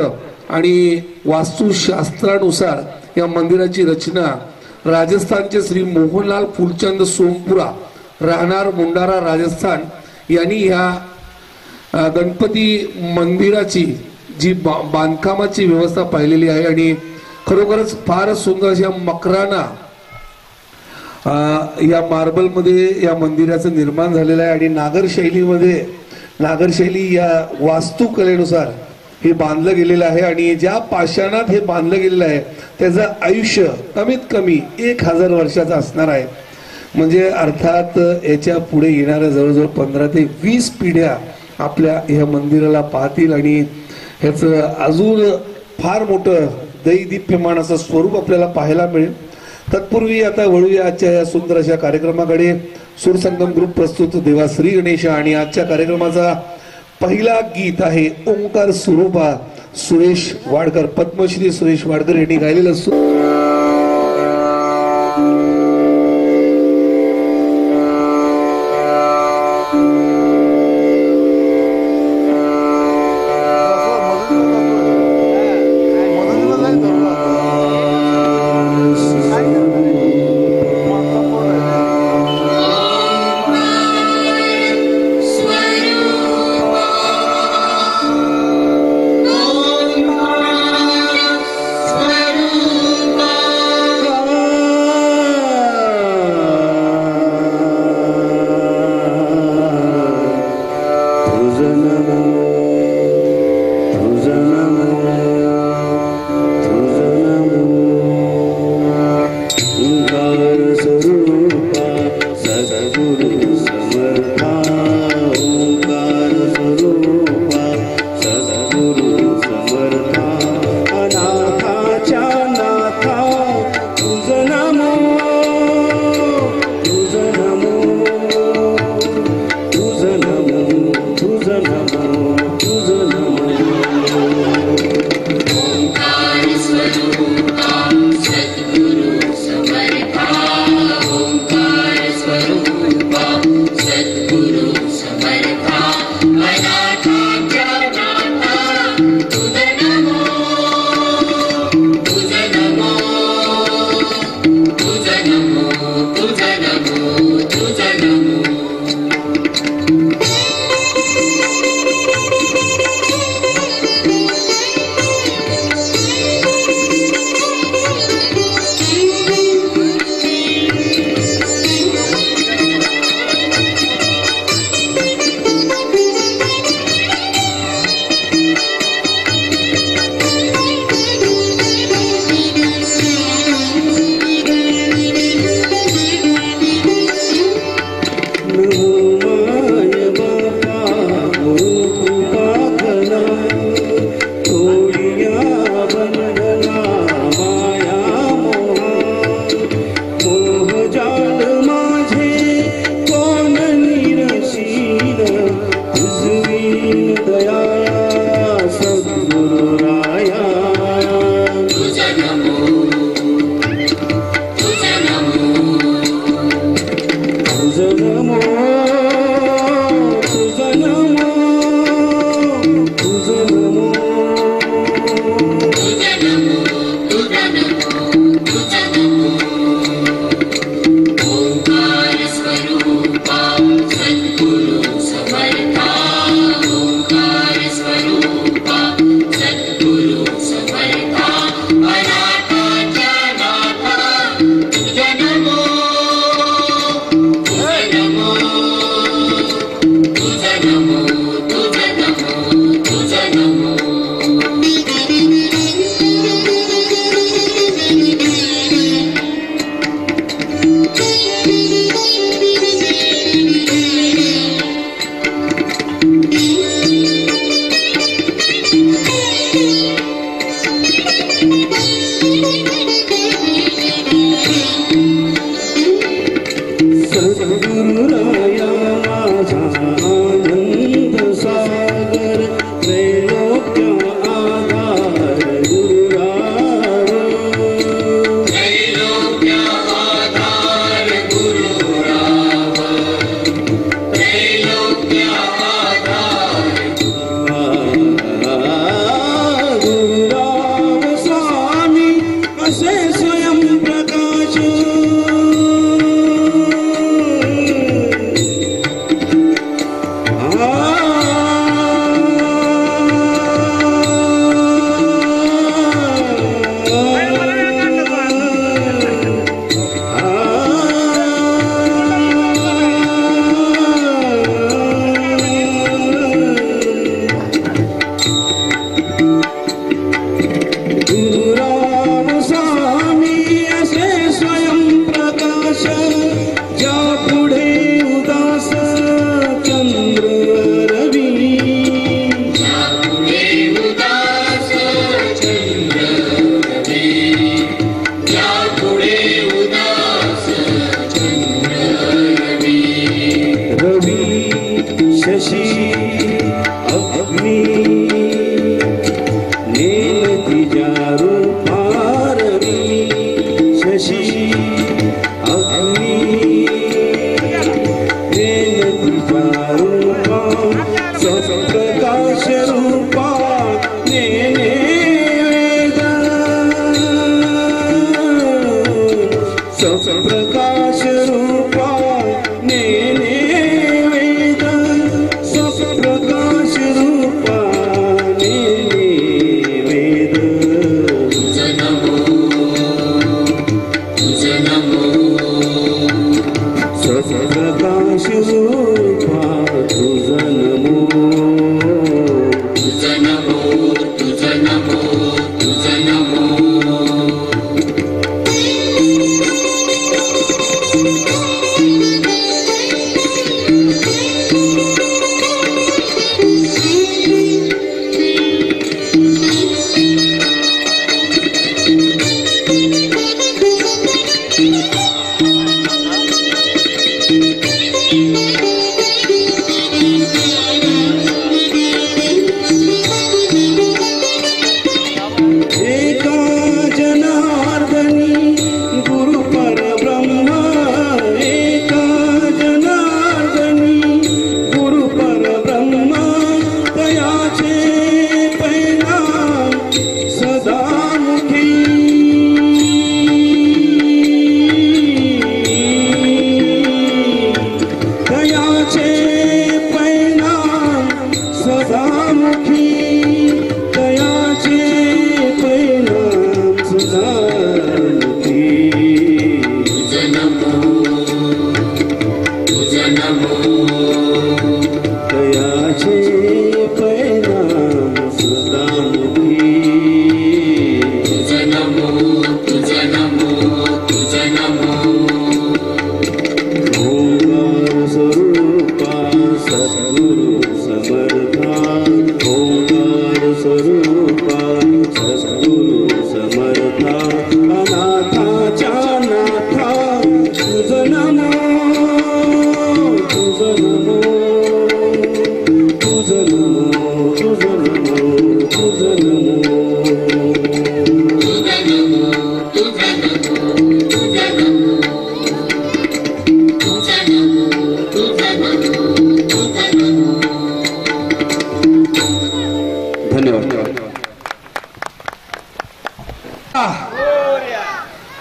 आणि वास्तुशास्त्रानुसार या मंदिराची रचना राजस्थानचे श्री मोहनलाल फुलचंद सोमपुरा राहणार मुंडारा राजस्थान यांनी या गणपती मंदिराची जी बांधकामाची व्यवस्था पाहिलेली आहे आणि खरोखरच फार सुंदर अशा मकराना या मार्बल मध्ये या मंदिराचं निर्माण झालेलं आहे आणि नागरशैली या वास्तुकलेनुसार हे बांधलं गेलेलं आहे आणि ज्या पाषाणात हे बांधलं गेलेलं आहे त्याचं आयुष्य कमीत कमी 1000 वर्षाचं असणार आहे. म्हणजे अर्थात याच्या पुढे येणाऱ्या जवळजवळ 15 ते 20 पिढ्या आपल्या ह्या मंदिराला पाहतील आणि ह्याचं अजून फार मोठं दैदिप्यमान असं स्वरूप आपल्याला पाहायला मिळेल. तत्पूर्वी आता वळूया आजच्या या सुंदर अशा कार्यक्रमाकडे. सुरसंगम ग्रुप प्रस्तुत देवा श्री गणेश आणि आजच्या कार्यक्रमाचा पहिला गीत आहे ओंकार स्वरूपा. सुरेश वाडकर, पद्मश्री सुरेश वाडकर यांनी गायलेलं स्वरूप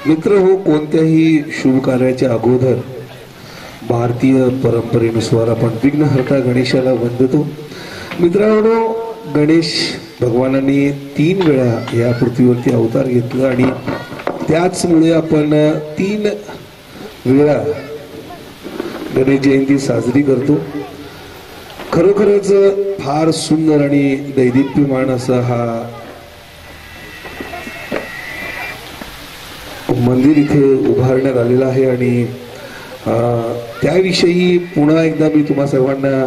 मित्र हो, कोणत्याही शुभ कार्याच्या अगोदर भारतीय परंपरेनुसार आपण विघ्नहर्ता गणेशाला वंदतो. मित्रांनो, गणेश भगवानांनी 3 वेळा या पृथ्वीवरती अवतार घेतला आणि त्याचमुळे आपण 3 वेळा गणेश जयंती साजरी करतो. खरोखरच फार सुंदर आणि दैदिप्यमान असा हा मंदिर इथे उभारण्यात आलेलं आहे आणि त्याविषयी पुन्हा एकदा मी तुम्हा सर्वांना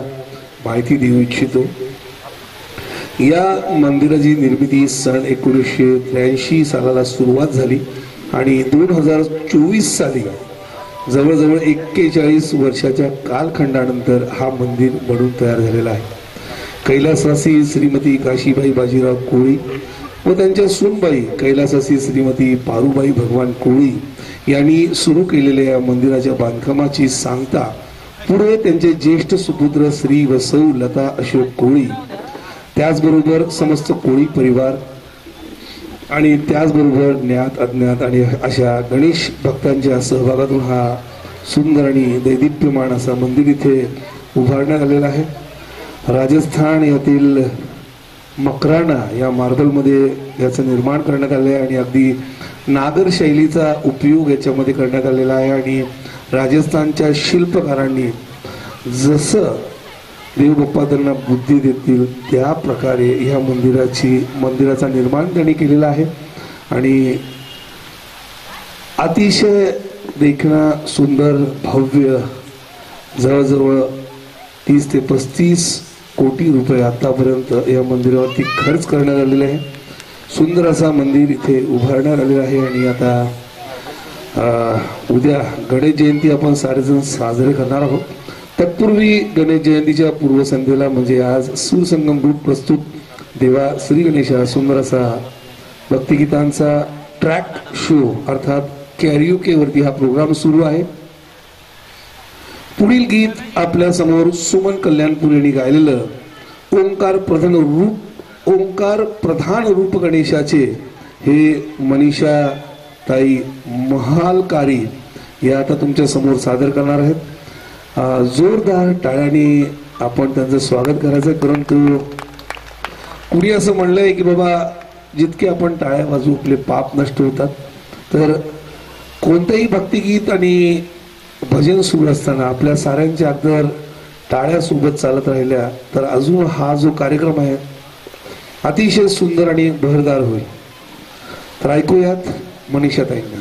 माहिती देऊ इच्छितो. या मंदिराची निर्मिती सन 1983 सालाला सुरुवात झाली आणि 2024 साली जवळजवळ 41 वर्षाच्या कालखंडानंतर हा मंदिर बनून तयार झालेला आहे. कैलासवासी श्रीमती काशीबाई बाजीराव कोळी व त्यांच्या सूनबाई कैलासवासी श्रीमती पारुबाई भगवान कोळी यांनी सुरू केलेल्या या मंदिराच्या बांधकामाची सांगता पुढे त्यांचे ज्येष्ठ सुपुत्र श्री व सौ लता अशोक कोळी, त्याचबरोबर समस्त कोळी परिवार आणि त्याचबरोबर ज्ञात अज्ञात आणि अशा गणेश भक्तांच्या सहभागातून हा सुंदर आणि दैदिप्यमान असा मंदिर इथे उभारण्यात आलेला आहे. राजस्थान येथील मकराना या मार्बलमध्ये याचं निर्माण करण्यात आले आहे आणि अगदी नागर शैलीचा उपयोग याच्यामध्ये करण्यात आलेला आहे आणि राजस्थानच्या शिल्पकारांनी जसं देवबाप्पा त्यांना बुद्धी देतील त्या प्रकारे ह्या मंदिराचा निर्माण त्यांनी केलेला आहे आणि अतिशय देखणं सुंदर भव्य जवळजवळ 30 ते 35 कोटी रुपये आतापर्यंत या मंदिरावरती खर्च करण्यात आलेले आहे. सुंदर असा मंदिर इथे उभारण्यात आलेलं आहे आणि आता उद्या गणेश जयंती आपण सारेजण साजरे करणार आहोत. तत्पूर्वी गणेश जयंतीच्या पूर्वसंध्येला म्हणजे आज सूरसंगम ग्रुप प्रस्तुत देवा श्री गणेशा सुंदर असा भक्तिगीतांचा ट्रॅक शो अर्थात कॅरिओके वरती हा प्रोग्राम सुरू आहे. पुढील गीत आपल्या समोर सुमन कल्याणपूर यांनी गायलेलं ओंकार प्रधान रूप गणेशाचे हे मनीषा ताई महालकारी या आता तुमच्या समोर सादर करणार आहेत. जोरदार टाळ्यांनी आपण त्यांचं स्वागत करायचं. परंतु कुणी असं म्हणलंय की बाबा जितके आपण टाळ्या वाजवू आपले पाप नष्ट होतात. तर कोणतंही भक्तिगीत आणि भजन सुरू असताना आपल्या साऱ्यांच्या अगोदर टाळ्या सोबत चालत राहिल्या तर अजून हा जो कार्यक्रम आहे अतिशय सुंदर आणि बहरदार होईल. तर ऐकूयात मनीषा ताईंना.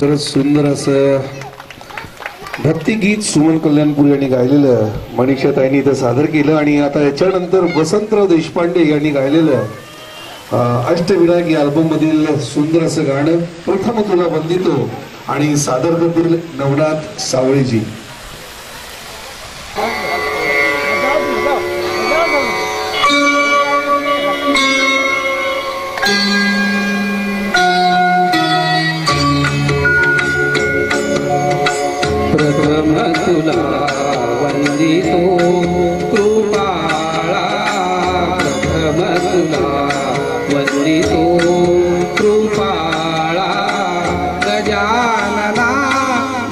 खरंच सुंदर असं भक्तिगीत सुमन कल्याणपूर यांनी गायलेलं मनीषा ताईंनी इथं सादर केलं. आणि आता याच्यानंतर वसंतराव देशपांडे यांनी गायलेलं अष्टविनायक या अल्बम मधील सुंदर असं गाणं प्रथम तुला वंदितो आणि सादर करतील नवनाथ सावळेजी. प्रथम तुला वंदितो कृपाळा, प्रथम तुला वंदितो कृपाळा, गजानना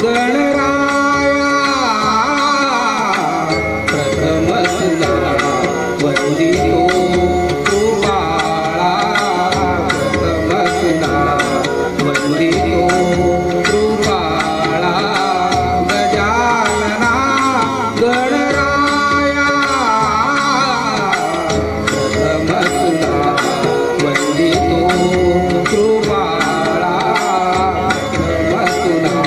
गणराया, प्रथम तुला वंदितो कृपाळा, प्रथम तुला वंदितो कृपाळा, गजानना गणराया, प्रथम तुला वंदितो कृपाळा, प्रथम तुला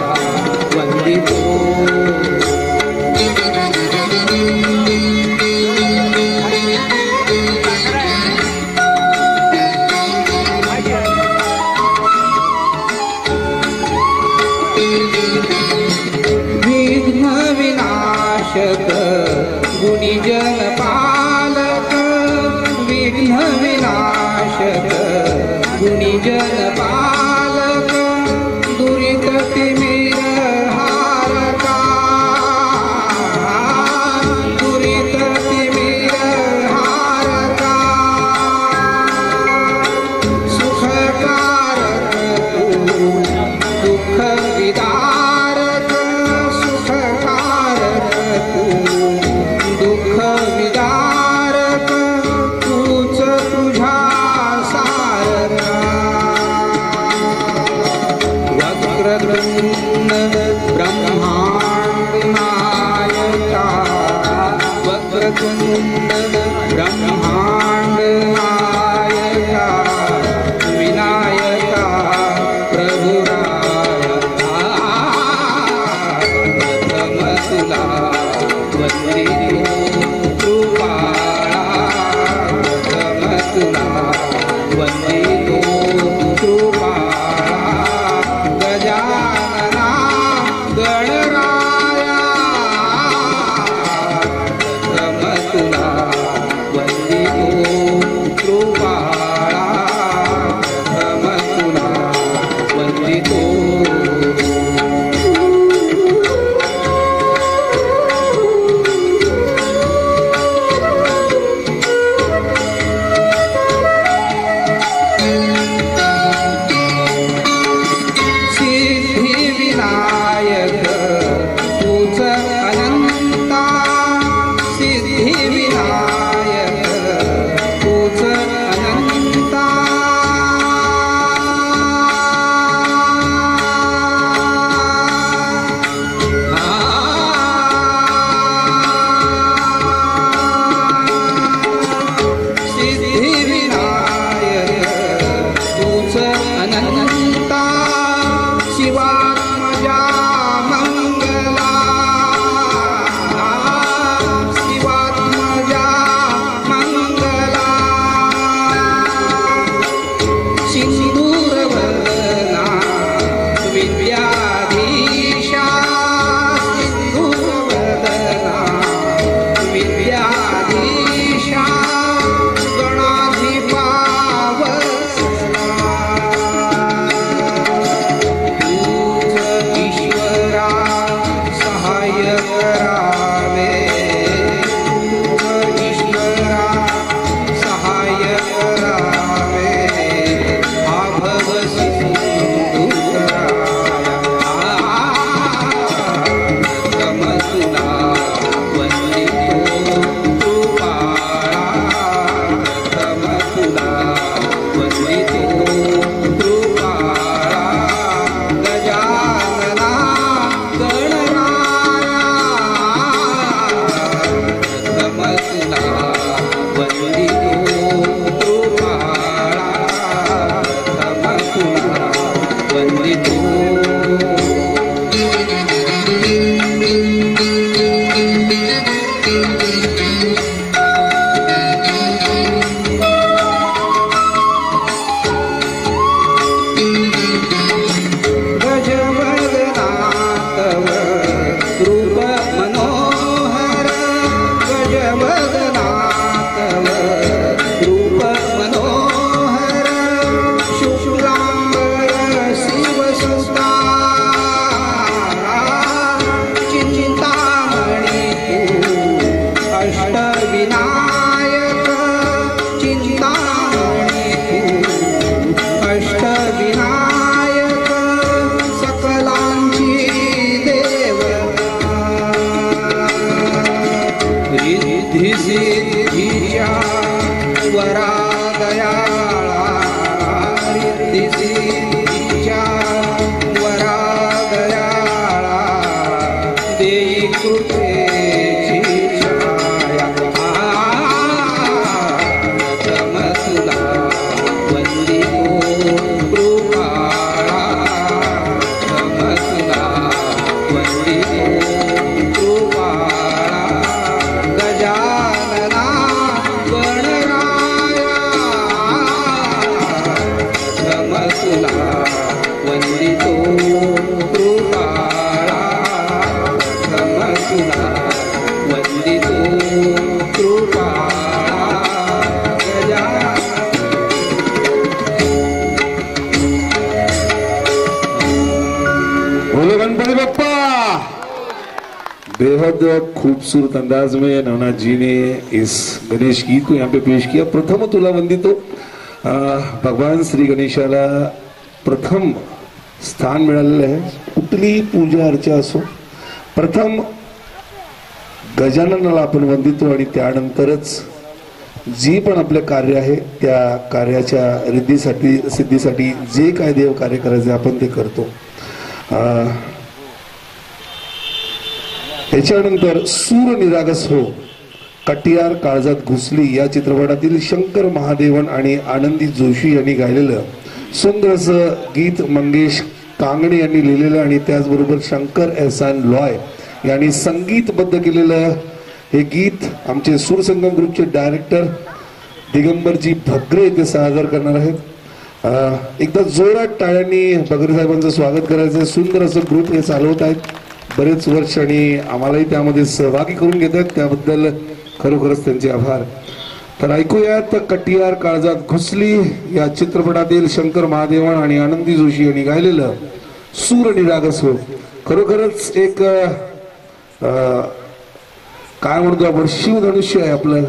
वंदितो. विघ्न विनाशक गुणीजन पालक, विघ्न विनाशक गुणीजन पालक, दुरित तिमिर हारका, दुरित तिमिर हारका, सुखकारक तू दुःख विदारक, सुखकारक तू दुःख विदारक, तूच तुझ्या सारका. इच्छा वरादयाळा देई कृपेची छाया तमसुला वंदितो कृपाळा तमसुला वंदितो कृपाळा गजानना गणराया तमसुला वंदितो कृपाळा तमसुला वंदितो कृपाळा बोलो गणपति बप्पा। बेहद खूबसूरत अंदाज में नवनाथ जी ने इस गणेश गीत को यहाँ पे पेश किया। प्रथम तुला वंदितो, भगवान श्री गणेशाला प्रथम स्थान मिळालेलं आहे। कुठलीही पूजा अर्चा असो, प्रथम गजाननाला आपण वंदितो आणि त्यानंतरच जी पण आपलं कार्य आहे त्या कार्याच्या रिद्धीसाठी सिद्धीसाठी जे काय देव कार्य करायचे आपण ते करतो। याच्यानंतर सूर निरागस हो कटियार काळजात घुसली या चित्रपटातील शंकर महादेवन आणि आनंदी जोशी यांनी गायलेलं सुंदर असं गीत मंगेश कांगणे यांनी लिहिलेलं आणि त्याचबरोबर शंकर एहसान लॉय यांनी संगीतबद्ध केलेलं हे गीत आमचे सूरसंगम ग्रुपचे डायरेक्टर दिगंबरजी भगरे ते सादर करणार आहेत। एकदा जोरात टाळ्यांनी भगरे साहेबांचं स्वागत करायचं। सुंदर असं ग्रुप हे चालवत आहेत बरेच वर्ष आणि आम्हालाही त्यामध्ये सहभागी करून घेत आहेत, त्याबद्दल खरोखरच त्यांचे आभार। तर ऐकूयात कटियार काळजात घुसली या चित्रपटातील शंकर महादेवन आणि आनंदी जोशी यांनी गायलेलं सूर निरागस हो। खरोखरच एक काय म्हणतो आपण शिवधनुष्य आहे आपलं,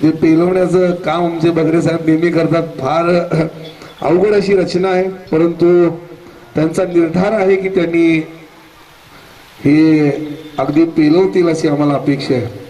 जे पेलवण्याचं काम आमचे बगरे साहेब नेहमी करतात। फार अवघड अशी रचना आहे, परंतु त्यांचा निर्धार आहे की त्यांनी हे अगदी पेलवतील अशी आम्हाला अपेक्षा आहे।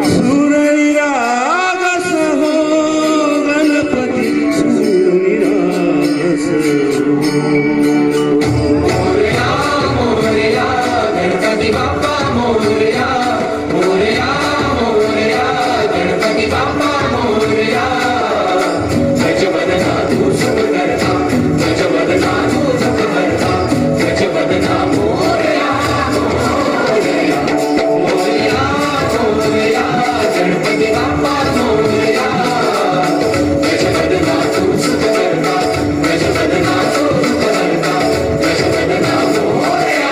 सूर निरागस हो मोरया गजवदना तू सुख करता गजवदना तू सुख करता गजवदना मोरया मोरया मोरया मोरया गणपती बाप्पा मोरया गजवदना तू सुख करता गजवदना तू सुख करता गजवदना मोरया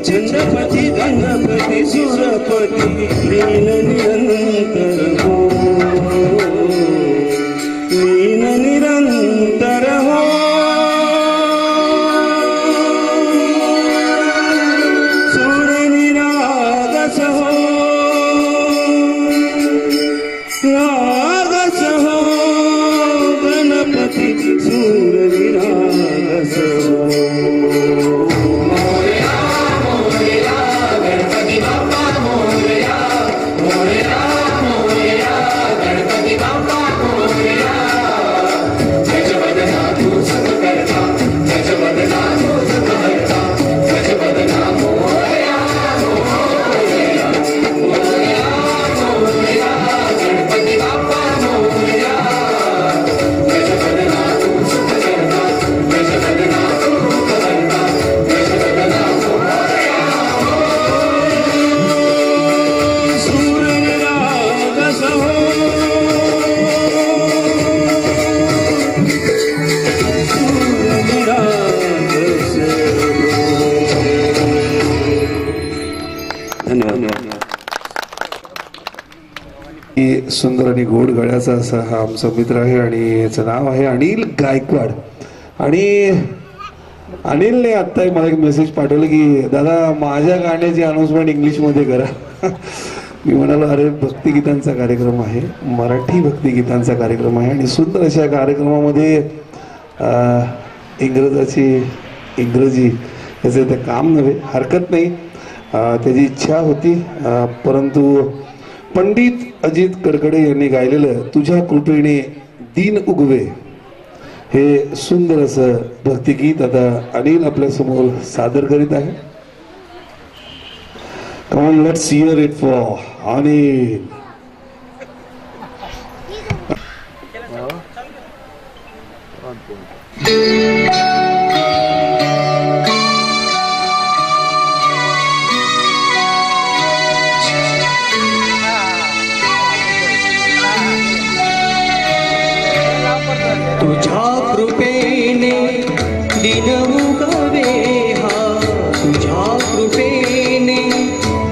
छंदपती गणपती सुरपती लीन निरंतर हो लीन निरंतर हो सूर निरागस हो रागस हो गणपती सूर निरागस हो सुंदर आणि गोड गळ्याचा असा हा आमचा मित्र आहे आणि याचं नाव आहे अनिल गायकवाड. आणि अनिलने आत्ता मला एक मेसेज पाठवलं की दादा माझ्या गाण्याची अनाउन्समेंट इंग्लिशमध्ये करा. मी म्हणालो अरे भक्तिगीतांचा कार्यक्रम आहे, मराठी भक्तिगीतांचा कार्यक्रम आहे आणि सुंदर अशा कार्यक्रमामध्ये इंग्रजी याचं ते काम नव्हे, हरकत नाही. त्याची इच्छा होती परंतु पंडित अजित कडकडे यांनी गायलेलं तुझ्या कृपेने दिन उगवे हे सुंदर असं भक्तिगीत आता अनिल आपल्या समोर सादर करीत आहे. Come on, let's hear it for Anil. तुझ्या कृपेने दिन उगवे हा तुझ्या कृपेने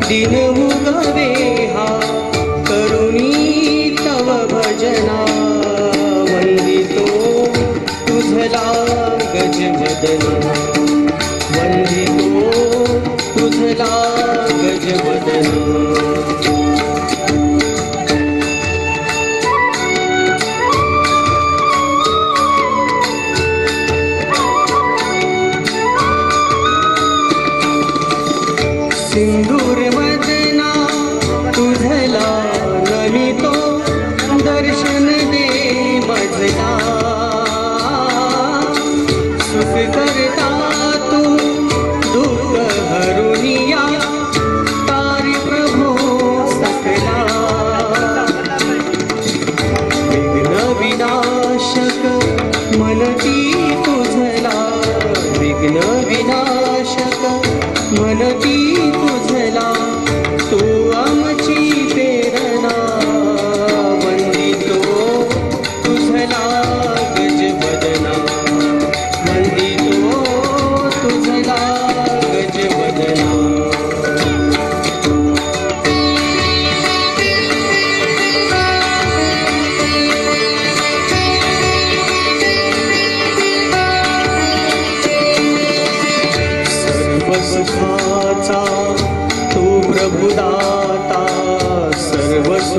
दिन उगवे हा करुणी तव भजना वंदितो तुझला गजवदन वंदितो तुझला गजवदन. सिंदूर वदना तुझला नमितो दर्शन दे मजला सुख करता तू दुःख हरुनिया तारी प्रभो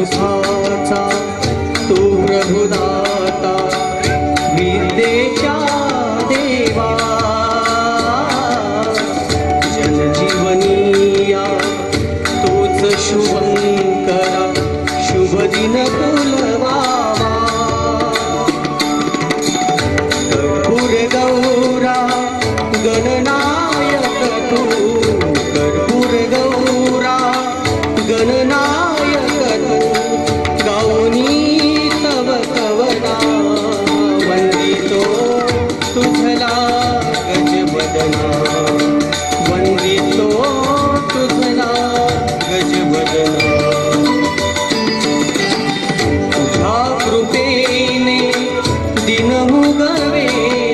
सुखाचा तू प्रभुदाता विद्येच्या देवा जनजीवनीया तूच शुभंकरा शुभ दिन तुलवावा कर्पूर गौरा गणनायक तू कर्पूर गौरा गणनायक तू गाऊनी तव कवना वंदितो तुझला गजबदना वंदितो तुझला गजबदना तुझ्या कृपेने दिन मुगवे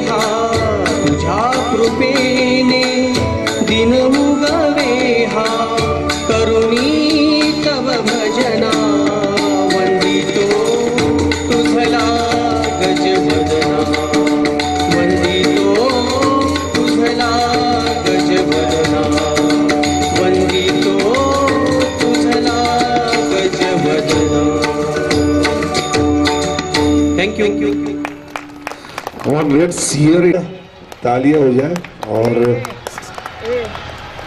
हा तुझ्या कृपेने दिन मुगवे हा करुणी तव भजना वंदितो तुझला गजबदना वंदितो तुझला गजबदना वंदितो तुझला गजबदना थँक्यू और लेट्स हियर इट, तालियां हो जाए। और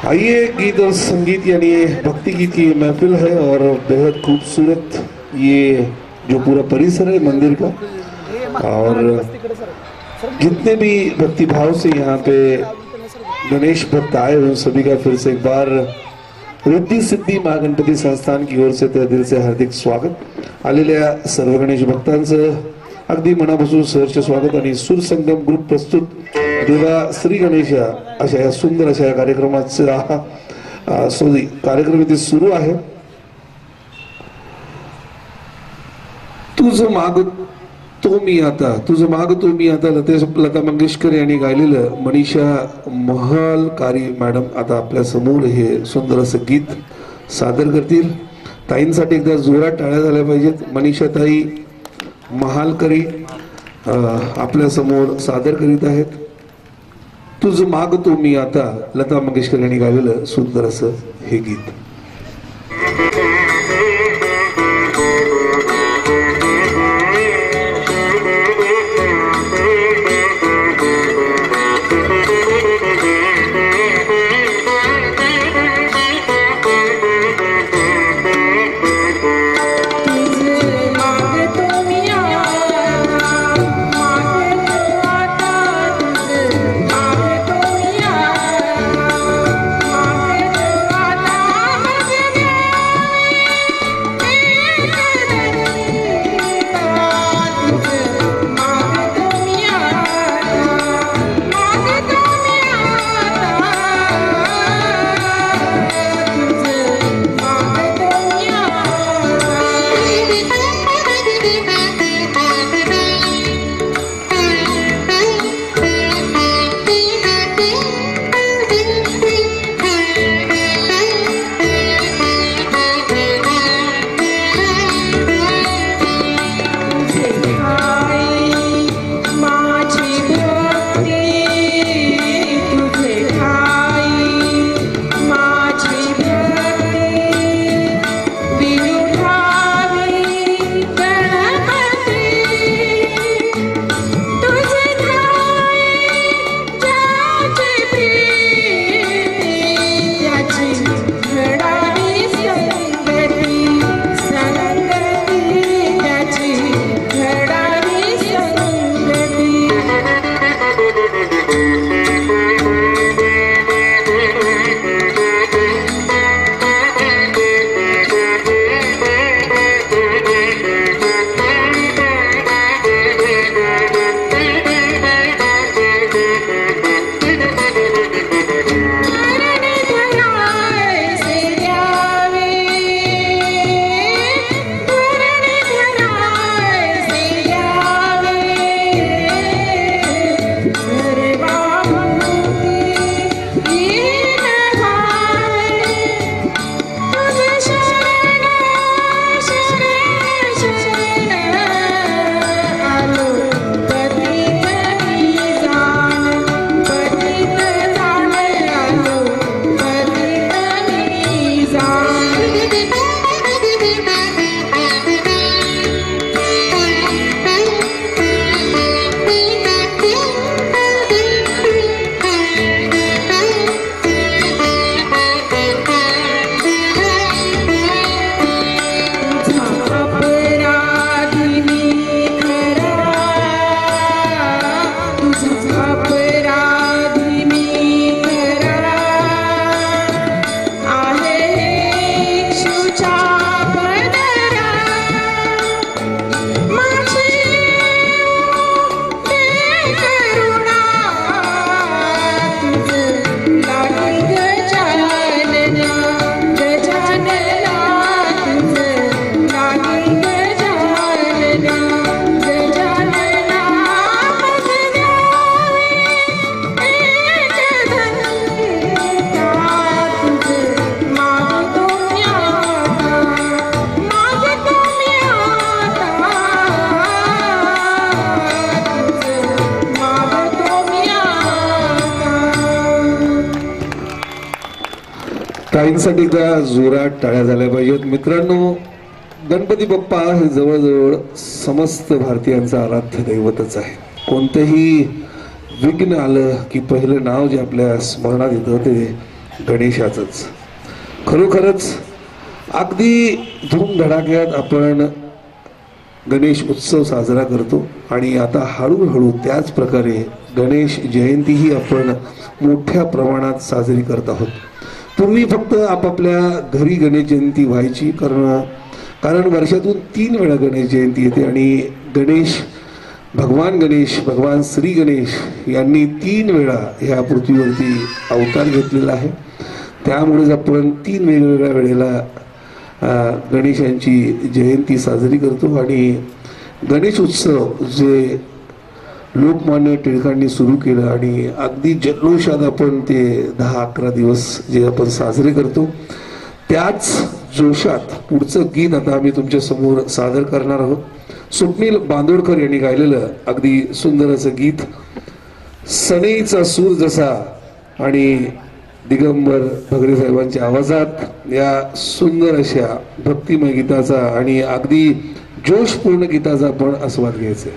आइए, गीत और संगीत यानी भक्ति गीत की महफिल है और बेहद खूबसूरत ये जो पूरा परिसर है मंदिर का, और जितने भी भक्ति भाव से यहाँ पे गणेश भक्त आए हुए सभी का फिर से एक बार रिद्धी सिद्धी महागणपती संस्थान की ओर से तहे दिल से हार्दिक स्वागत। आलेल्या सर्व गणेश भक्तांचं अगदी मनापासून सहर्ष स्वागत। आणि सूर संगम ग्रुप प्रस्तुत देवा श्री गणेश अशा या सुंदर अशा या कार्यक्रमाचा कार्यक्रम इथे सुरू आहे। तुझ मागतो मी आता, तुझ मागतो मी आता लता मंगेशकर यांनी गायलेलं मनीषा महालकारी मॅडम आता आपल्या समोर हे सुंदर असं गीत सादर करतील। ताईंसाठी एकदा जोरात टाळ्या झाल्या पाहिजेत। मनीषा ताई महालकरी आपल्या समोर सादर करीत आहेत तुझ मागतो मी आता, लता मंगेशकर यांनी गायलेलं सुंदर असं हे गीत। मागतो मी आता ताईंसाठी एकदा जोरात टाळ्या झाल्या पाहिजेत. मित्रांनो, गणपती बाप्पा हे जवळजवळ समस्त भारतीयांचं आराध्य दैवतच आहे. कोणतंही विघ्न आलं की पहिलं नाव जे आपल्या स्मरणात येतं ते गणेशाचंच. खरोखरच अगदी धूमधडाक्यात आपण गणेश उत्सव साजरा करतो आणि आता हळूहळू त्याच प्रकारे गणेश जयंतीही आपण मोठ्या प्रमाणात साजरी करत आहोत. पूर्वी फक्त आपापल्या घरी गणेश जयंती व्हायची, कारण वर्षातून 3 वेळा गणेश जयंती येते आणि भगवान श्री गणेश यांनी 3 वेळा ह्या पृथ्वीवरती अवतार घेतलेला आहे. त्यामुळेच आपण 3 वेगवेगळ्या वेळेला गणेशांची जयंती साजरी करतो. आणि गणेश उत्सव जे लोकमान्य टिळकांनी सुरू केलं आणि अगदी जल्लोषात आपण ते 10-11 दिवस जे आपण साजरे करतो, त्याच जोशात पुढचं गीत आता आम्ही तुमच्या समोर सादर करणार आहोत. स्वप्नील बांदोडकर यांनी गायलेलं अगदी सुंदर असं गीत, सनईचा सूर जसा, आणि दिगंबर भगरे साहेबांच्या आवाजात या सुंदर अशा भक्तिमय गीताचा आणि अगदी जोशपूर्ण गीताचा आपण आस्वाद घ्यायचा.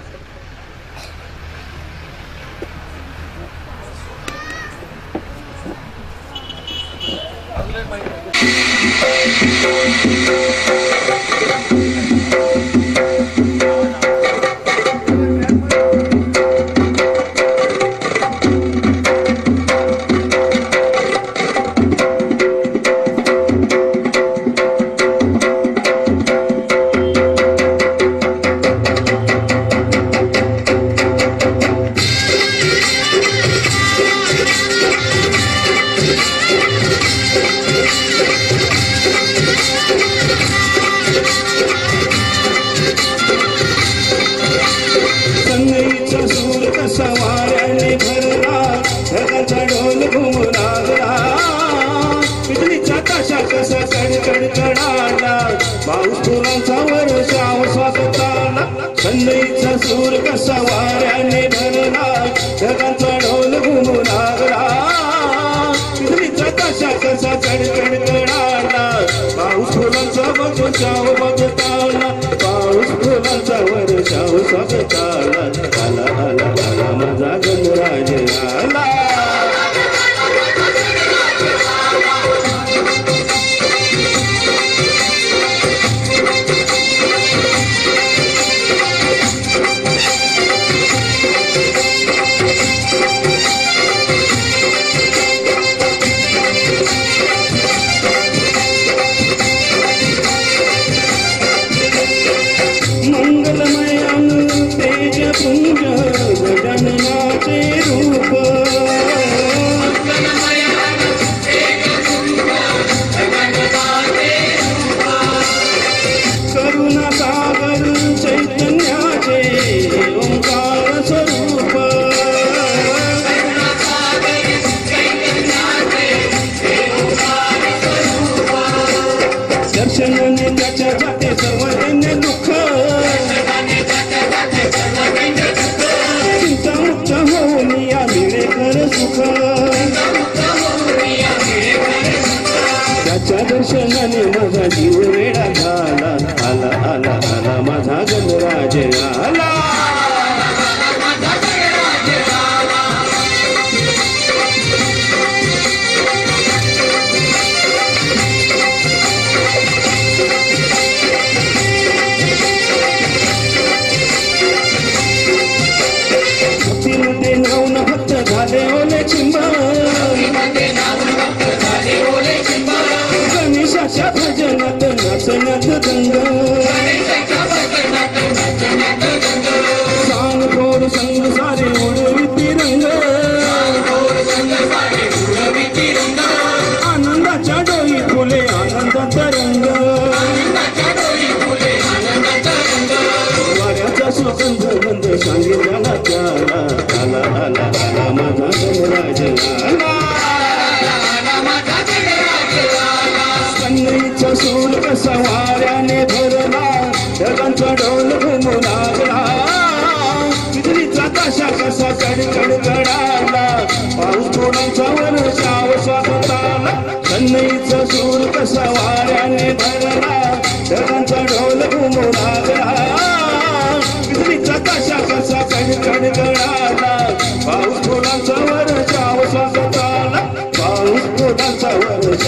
सूर कसा वाऱ्याने भरला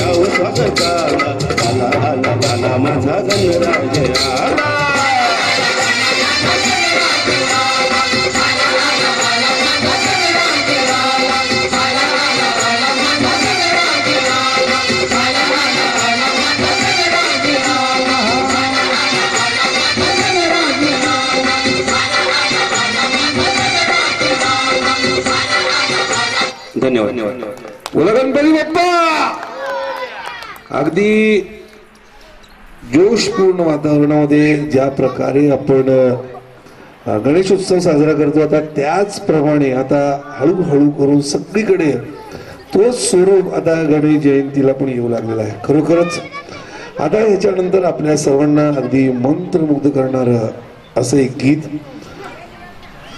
याव स्वागताला आला आला आला माझा गणराज आला धन्यवाद. बोला गणपती बाप्पा. अगदी जोशपूर्ण वातावरणामध्ये ज्या प्रकारे आपण गणेशोत्सव साजरा करतो आता त्याचप्रमाणे आता हळूहळू करून सगळीकडे तोच स्वरूप आता गणेश जयंतीला पण येऊ लागलेला आहे. खरोखरच आता ह्याच्यानंतर आपल्या सर्वांना अगदी मंत्रमुग्ध करणार असं एक गीत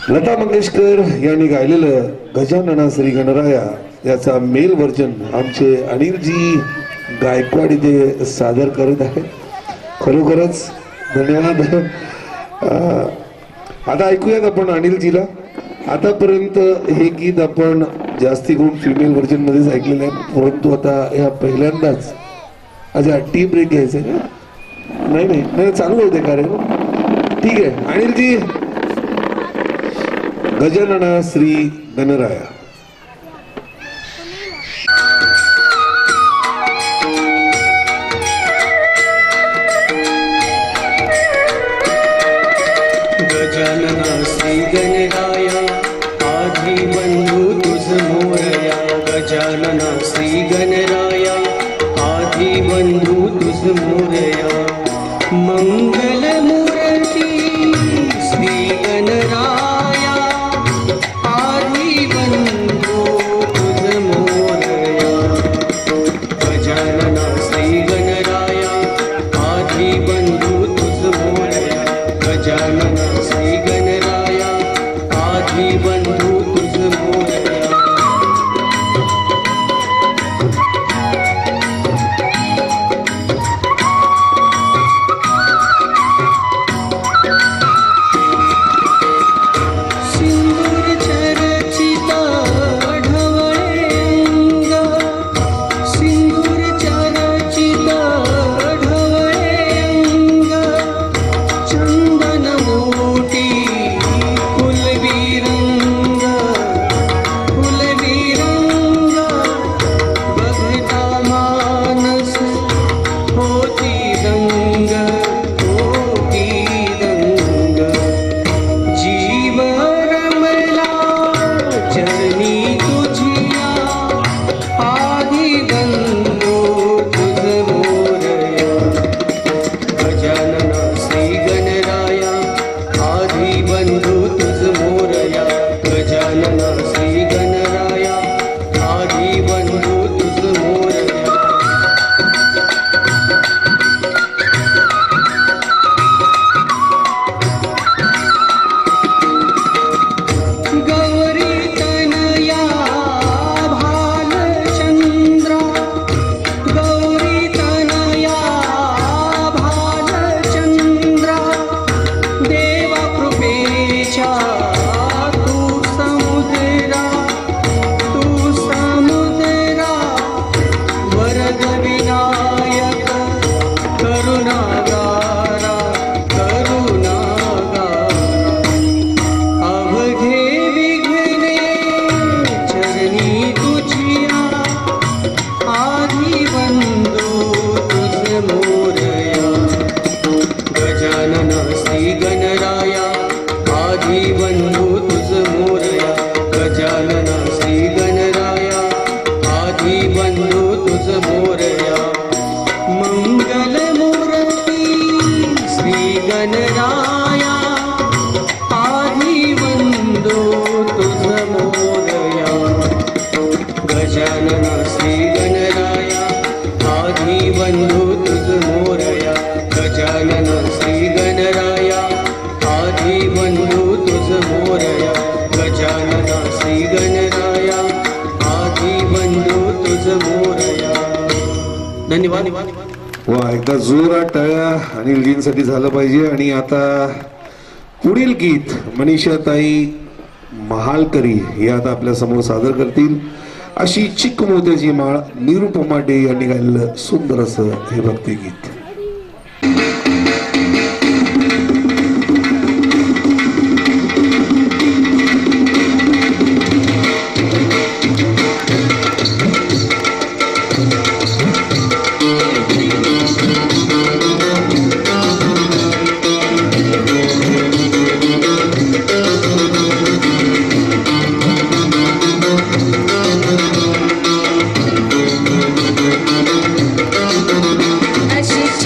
लता मंगेशकर यांनी गायलेलं गजानना श्री गणराया याचा मेल व्हर्जन आमचे अनिलजी गायकवाड इथे सादर करत आहे. खरोखरच धन्यवाद. आता ऐकूयात आपण अनिलजीला. आतापर्यंत हे गीत आपण जास्ती करून फिमेल व्हर्जन मध्येच ऐकलेलं आहे परंतु आता ह्या पहिल्यांदाच अच्छा टी ब्रेक घ्यायचंय का नाही चालू होते कार्यक्रम ठीक आहे. अनिलजी गजानना श्री गणराया. गजानना श्री गणराया आधी बंधू तुझ मोरया. गजानना श्री गणराया आधी बंधू तुझ मोरया. मंगल मूर्ती श्री गणराया आधी बंधू तुझ मोरया. गजानना श्री गणराया आधी बंधू तुझ मोरया. गजानना श्री गणराया आधी बंधू तुझ मोरया. सिंदूर चर्चिता ढवळे अंग. सिंदूर चर्चिता ढवळे अंग. चंदन मोठी फुलविरंग. फुलविरंग बघता मानस होती दंग. होती दंग जीव रमला चरणी तुझिया. आधी बंधू तुझ मोरया. गजानना श्री गणराया आधी बंधू तुझ मोरया. गजानना श्री गणराया आधी बंधू तुझ मोरया. गौरी तनया भालचंद्रा. गौरी तनया भालचंद्रा. देवा कृपेच्या तू समुद्रा. तू समुद्रा वरद विनायक करुणागारा. करुणागारा अवघे विघ्ने चरणी तुझिया. आधी बंधू तुझ मोरया. गजानना श्री गणराया आधी बंधू तुझ मोरया. गजानना श्री गणराया आधी बंधू तुझ मोरया. मंगल मूर्ती श्री गणराया आधी बंधू तुझ मोरया. गजानना श्री गणराया आधी बंधू तुझ मोरया. गजानना श्री गणराया आधी बंधू तुझ मोरया. गजानना श्री गणराया आधी बंधू तुझ मोरया. धन्यवाद. वा एकदा जोरात टाळ्या अनिलजींसाठी झालं पाहिजे. आणि आता पुढील गीत मनीषाताई महालकरी हे आता आपल्या समोर सादर करतील. अशी चिक मोत्याची माळ निरुपमा डे यांनी गायलेलं सुंदर असं हे भक्तिगीत. अशी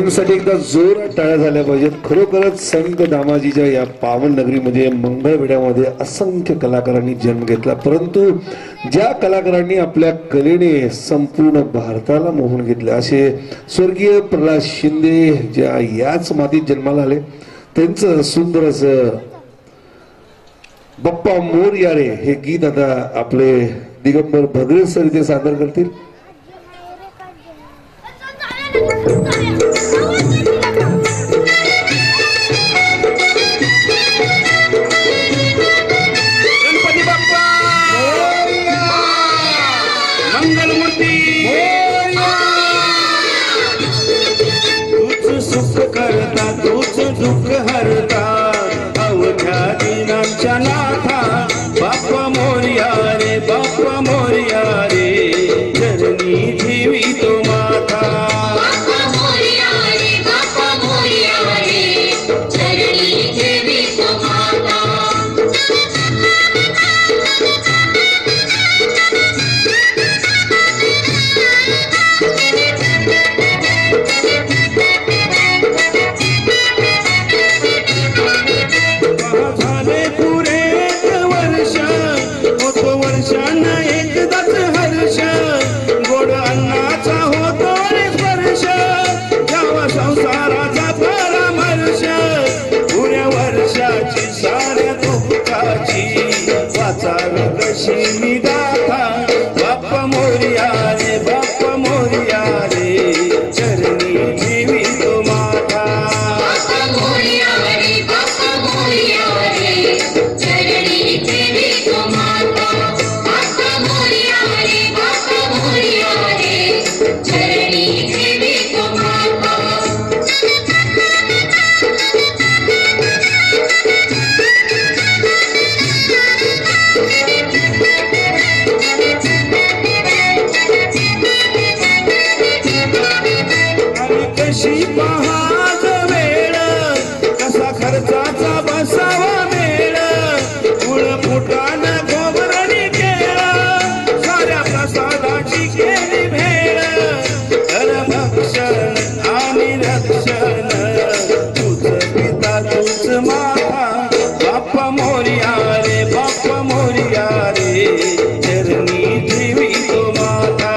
यांसाठी एकदा जोरात टाळ्या झाल्या पाहिजेत. खरोखरच संत दामाजीच्या या पावन नगरीमध्ये मंगळवेढ्यामध्ये असंख्य कलाकारांनी जन्म घेतला, परंतु ज्या कलाकारांनी आपल्या कलेने संपूर्ण भारताला मोहून घेतले असे स्वर्गीय प्रल्हाद शिंदे ज्या याच मातीत जन्माला आले, त्यांचं सुंदर असं बाप्पा मोरया रे हे गीत आता आपले दिगंबर भगरे सर इथे सादर करतील. गणपती बाप्पा मंगलमूर्ती तूच सुख करता तूच दुःख हरता अवघ्या दिनांच्या नाथा बाप्पा मोरया रे बाप्पा मोरया रे चरणी ठेवी तो माथा. मी गाथा बाप्पा मोरया रे बाप्पा मोरया रे चरणी ठेवी तो माथा. कशी पहाज वेळ कसा खर्चाचा बसावा मेळ गुळ फुटान खोबरणी केळ साऱ्या प्रसादाची केली भेळ कर भक्षण आणि रक्षण तुझ पिता तुझ माता बाप्पा मोरया रे बाप्पा मोरया रे चरणी ठेवी तो माता.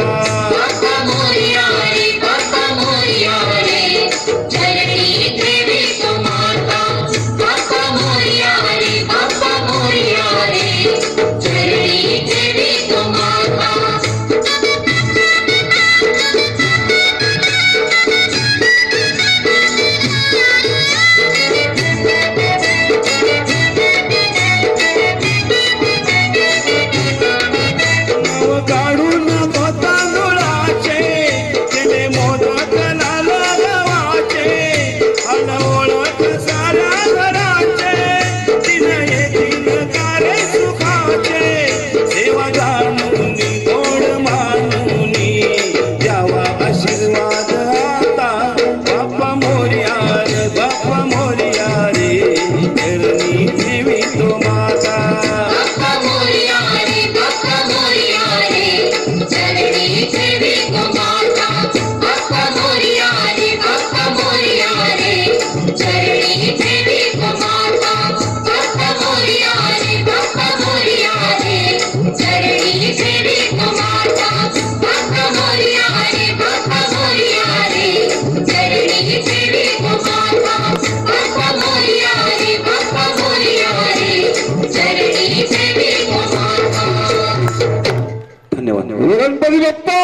गणपती बाप्पा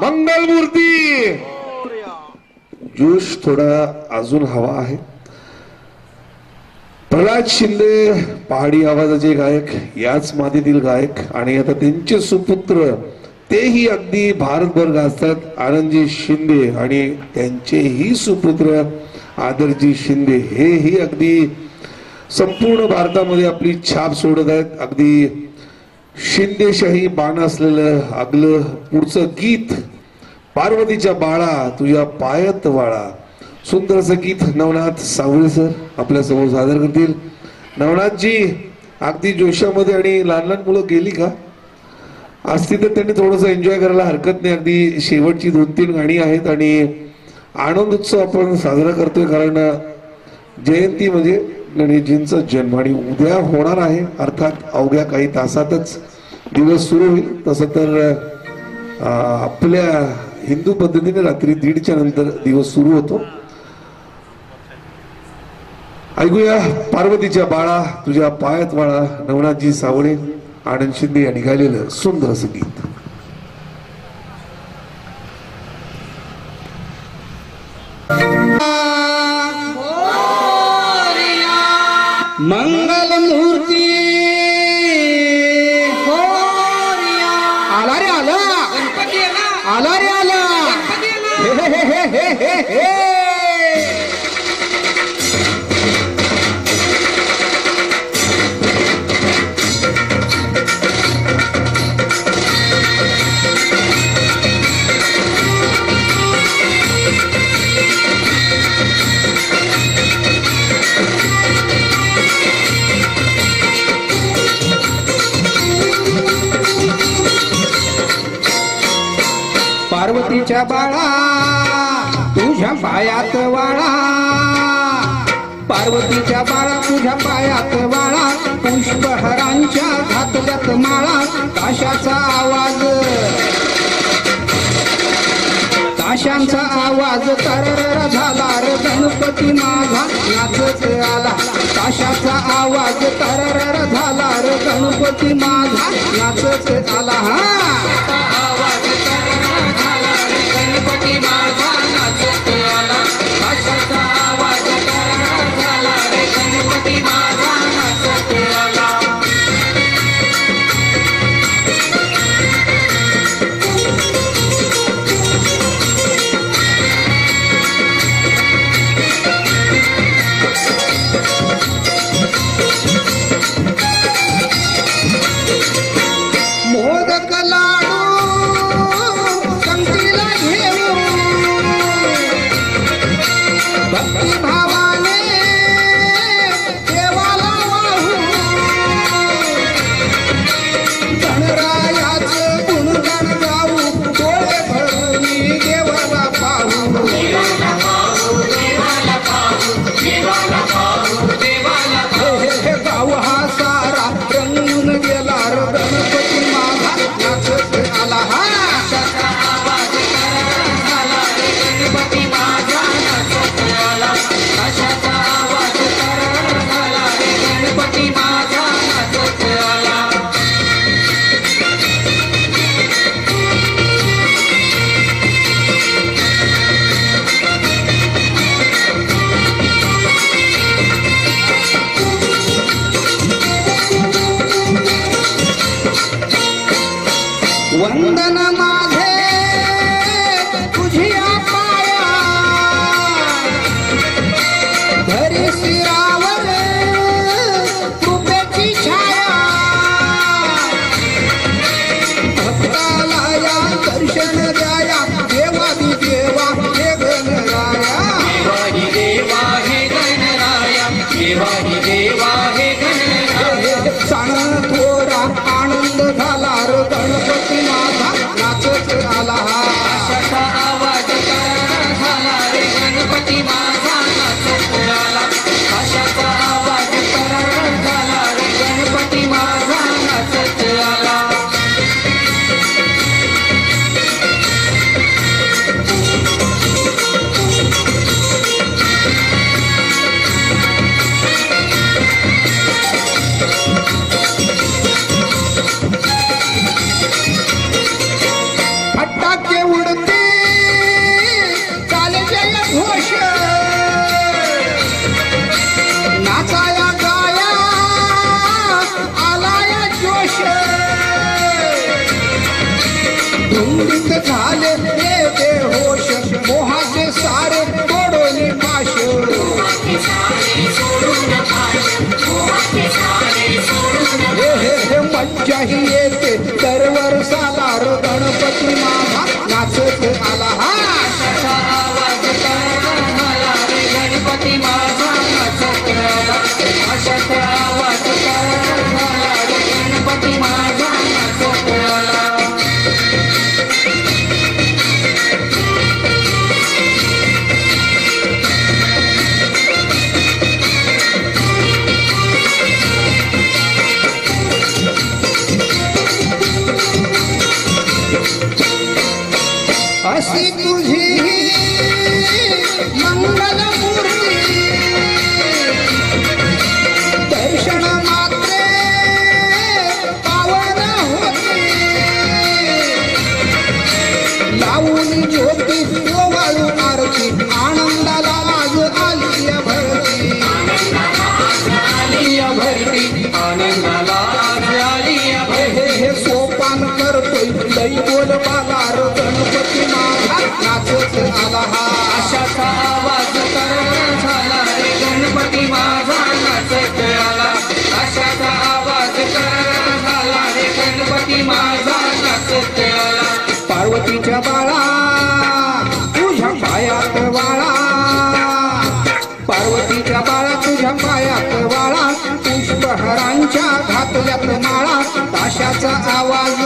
मंगलमूर्ती. जोश थोडा अजून हवा आहे. प्रल्हाद शिंदे पहाडी आवाजाचे गायक, याच मातीतील गायक, आणि आता त्यांचे सुपुत्र तेही अगदी भारतभर गाजतात, आनंदजी शिंदे, आणि त्यांचेही सुपुत्र आदरजी शिंदे हेही अगदी संपूर्ण भारतामध्ये आपली छाप सोडत आहेत. अगदी शिंदेशाही बाण असलेलं अगलं पुढचं गीत पार्वतीच्या बाळा तुझ्या पायात वाळा, सुंदर असं गीत नवनाथ सावळे सर आपल्या समोर सादर करतील. नवनाथजी अगदी जोशामध्ये, आणि लहान लहान मुलं गेली का असती तर त्यांनी थोडंसं एन्जॉय करायला हरकत नाही. अगदी शेवटची 2-3 गाणी आहेत आणि आनंद उत्सव आपण साजरा करतोय, कारण जयंती म्हणजे गणेशजींचा जन्म आणि उद्या होणार आहे, अर्थात अवघ्या काही तासातच दिवस सुरू होईल. तसं तर आपल्या हिंदू पद्धतीने रात्री 1:30च्या नंतर दिवस सुरू होतो. ऐकूया पार्वतीच्या बाळा तुझ्या पायात वाळा, नवनाथजी सावळे, आनंद शिंदे यांनी गायलेलं सुंदर असं गीत. मंगल मूर्ती आला रे आला, आला रे आला, हे हे हे हे हे हे. पार्वतीच्या बाळा तुझ्या पायात वाळा, पार्वतीच्या बाळा तुझ्या पायात वाळा, पुष्पहारांच्या घातल्यात माळा, ताशाचा आवाज, ताशांचा आवाज तरर झाला रे गणपती माझा नाचत आला, ताशाचा आवाज तरर झाला रे गणपती माझा नाचत आला. गणपती माझा नाचत आला, ताशाचा आवाज तरर झाला रे गणपती माझा नाचत आला. मोदक लाडू संगतीला घेऊन भक्ती भावाने देवाला वाहू, गणरायाचं गुणगान गाऊ, डोळे भरून देवाला पाहू, देवाला पाहू, देवाला पाहू, देवाला पाहू, देवाला पाहू. हे गाव हा सारा रंगून गेला रे गणपती माझा नाचत आला. ताशाचा आवाज तरर झाला रे गणपती माझा नाचत आला, ताशाचा आवाज तरर झाला रे गणपती माझा नाचत आला. वंदन माझे तुझिया पाया, धरी शिरावर कृपेची छाया, भक्ताला या दर्शन द्याया, देवादी देवा हे गणराया, देवादी देवा हे गणराया, देवादी देवा हे गणराया. सण थोरा आनंद झाला रे गणपती माझा नाचत आला. ताशाचा आवाज तरर झाला रे गणपती माझा नाचत आला, ताशाचा आवाज तरर झाला रे गणपती माझा नाचत आला. फटाके उडते चाले जय घोष, नाचाया गाया आलाया जोश, धुंदीत झाले ते होश, मोहाचे सारे तोडोनी पाश, हे मज्जाही येते दरवर साला रे गणपती माझा नाचत आला. ताशाचा आवाज तरर झाला रे गणपती माझा नाचत आला, ताशाचा आवाज तरर झाला रे गणपती माझा नाचत आला. अशी तुझी मंगलमूर्ती दर्शन मात्रे पावन होती लावून ज्योती ओवाळू आरती आनंदाला आज आली भरती आनंदाला आली हे सोपान करतोय लई बोल बालार गणपती माझा नाचत आला हा आशाचा आवाज कर झाला रे गणपती माझा नाचत आला आशाचा आवाज कर झाला रे गणपती माझा नाचत आला पार्वतीच्या बाळा तुझ्या पायात वाळा पार्वतीच्या बाळा तुझ्या पायात वाळा पुष्पहारांच्या घातल्यात माळा ताशाचा आवाज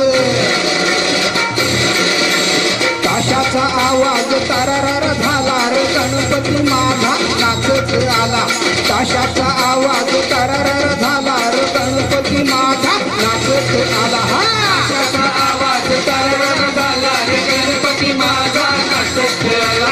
तारारार झाला रे गणपती माझा नाचत आला ताशाचा आवाज तारारार झाला रे गणपती माझा नाचत आला हा आशाचा आवाज तारारार झाला रे गणपती माझा नाचत आला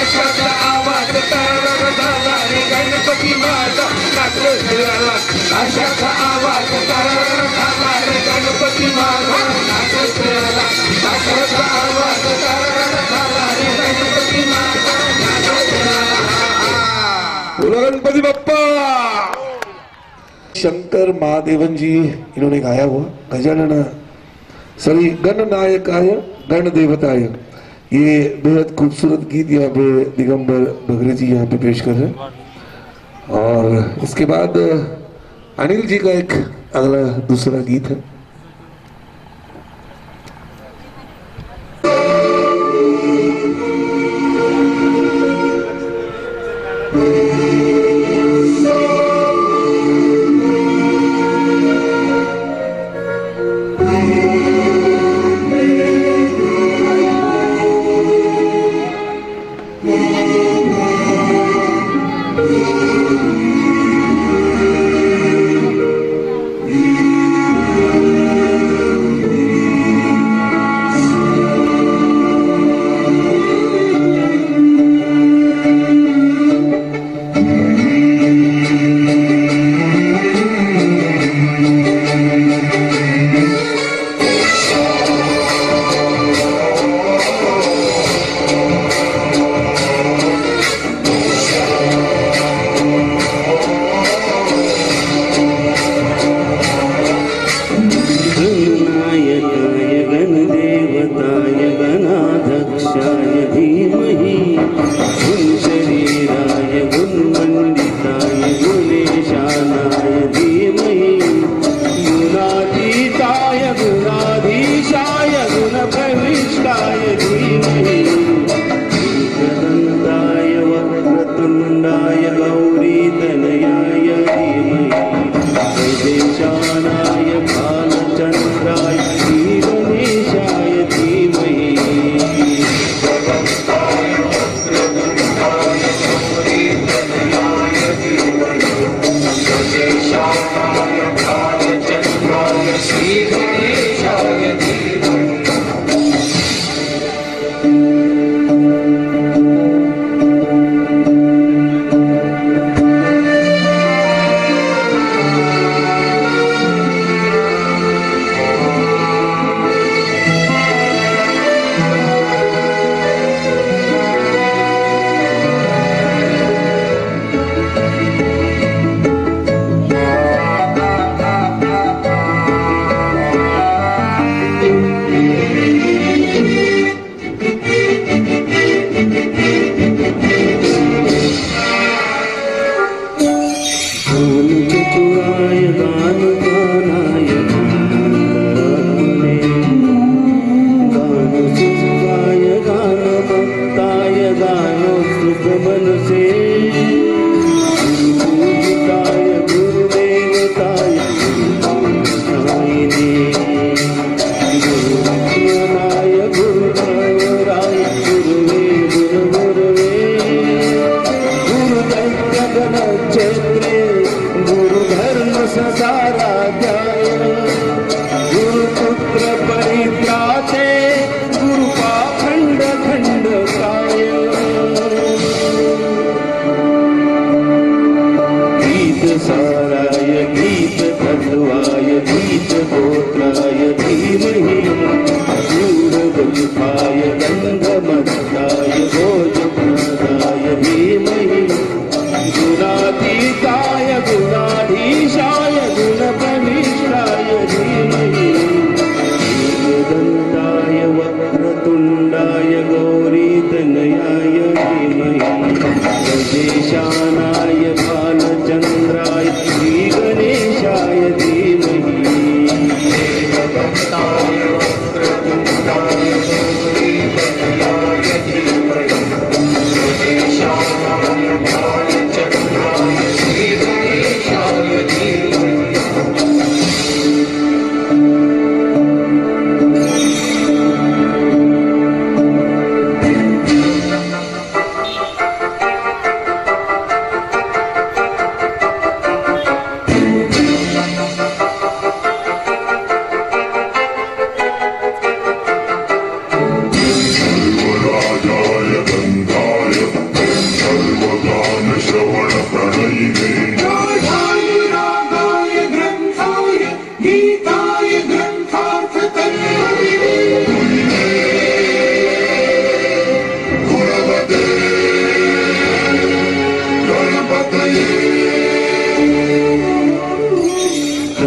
आशाचा आवाज तारारार झाला रे गणपती माझा नाचत आला आशाचा आवाज तारारार झाला रे गणपती माझा नाचत आला आशाचा आवाज तारारार झाला रे गणपती माझा नाचत आला बोलो गणपति बप्पा। शंकर महादेवन जी इन्होंने गाया हुआ गजानन सॉरी गणनायकाय गण देवताय, ये बेहद खूबसूरत गीत यहाँ पे दिगंबर बघरे जी यहाँ पे पेश कर रहे हैं। और इसके बाद अनिल जी का एक अगला दूसरा गीत है। वक्रतुण्डाय गन्धमस्ताय भोजप्रदाय धीमहि गुणातीताय गुणाधीशाय गुणप्रविष्टाय धीमहि एकदन्ताय वक्रतुण्डाय गौरीतनयाय धीमहि गजेशानाय भालचन्द्राय श्रीगणेशाय धीमहि एकदन्ताय वक्रतुण्डाय गौरीतनयाय धीमहि गजेशानाय भालचन्द्राय श्रीगणेशाय धीमहि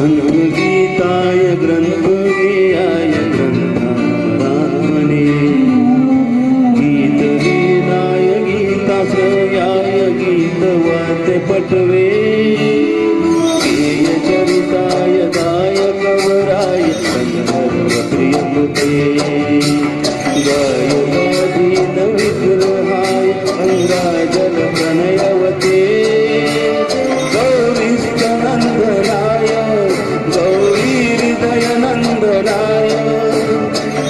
गीताय ग्रंथगेयाय ग्रंथाराधने गीतगीताय गीताश्रयाय गीतवाद्य पटवे गेयचरिताय गायकवराय गंधर्वप्रियमुते गायकाधीन विग्रहाय अंगाजल प्रणयवते गौरीस्तनन्दनाय गौरीहृदयनन्दनाय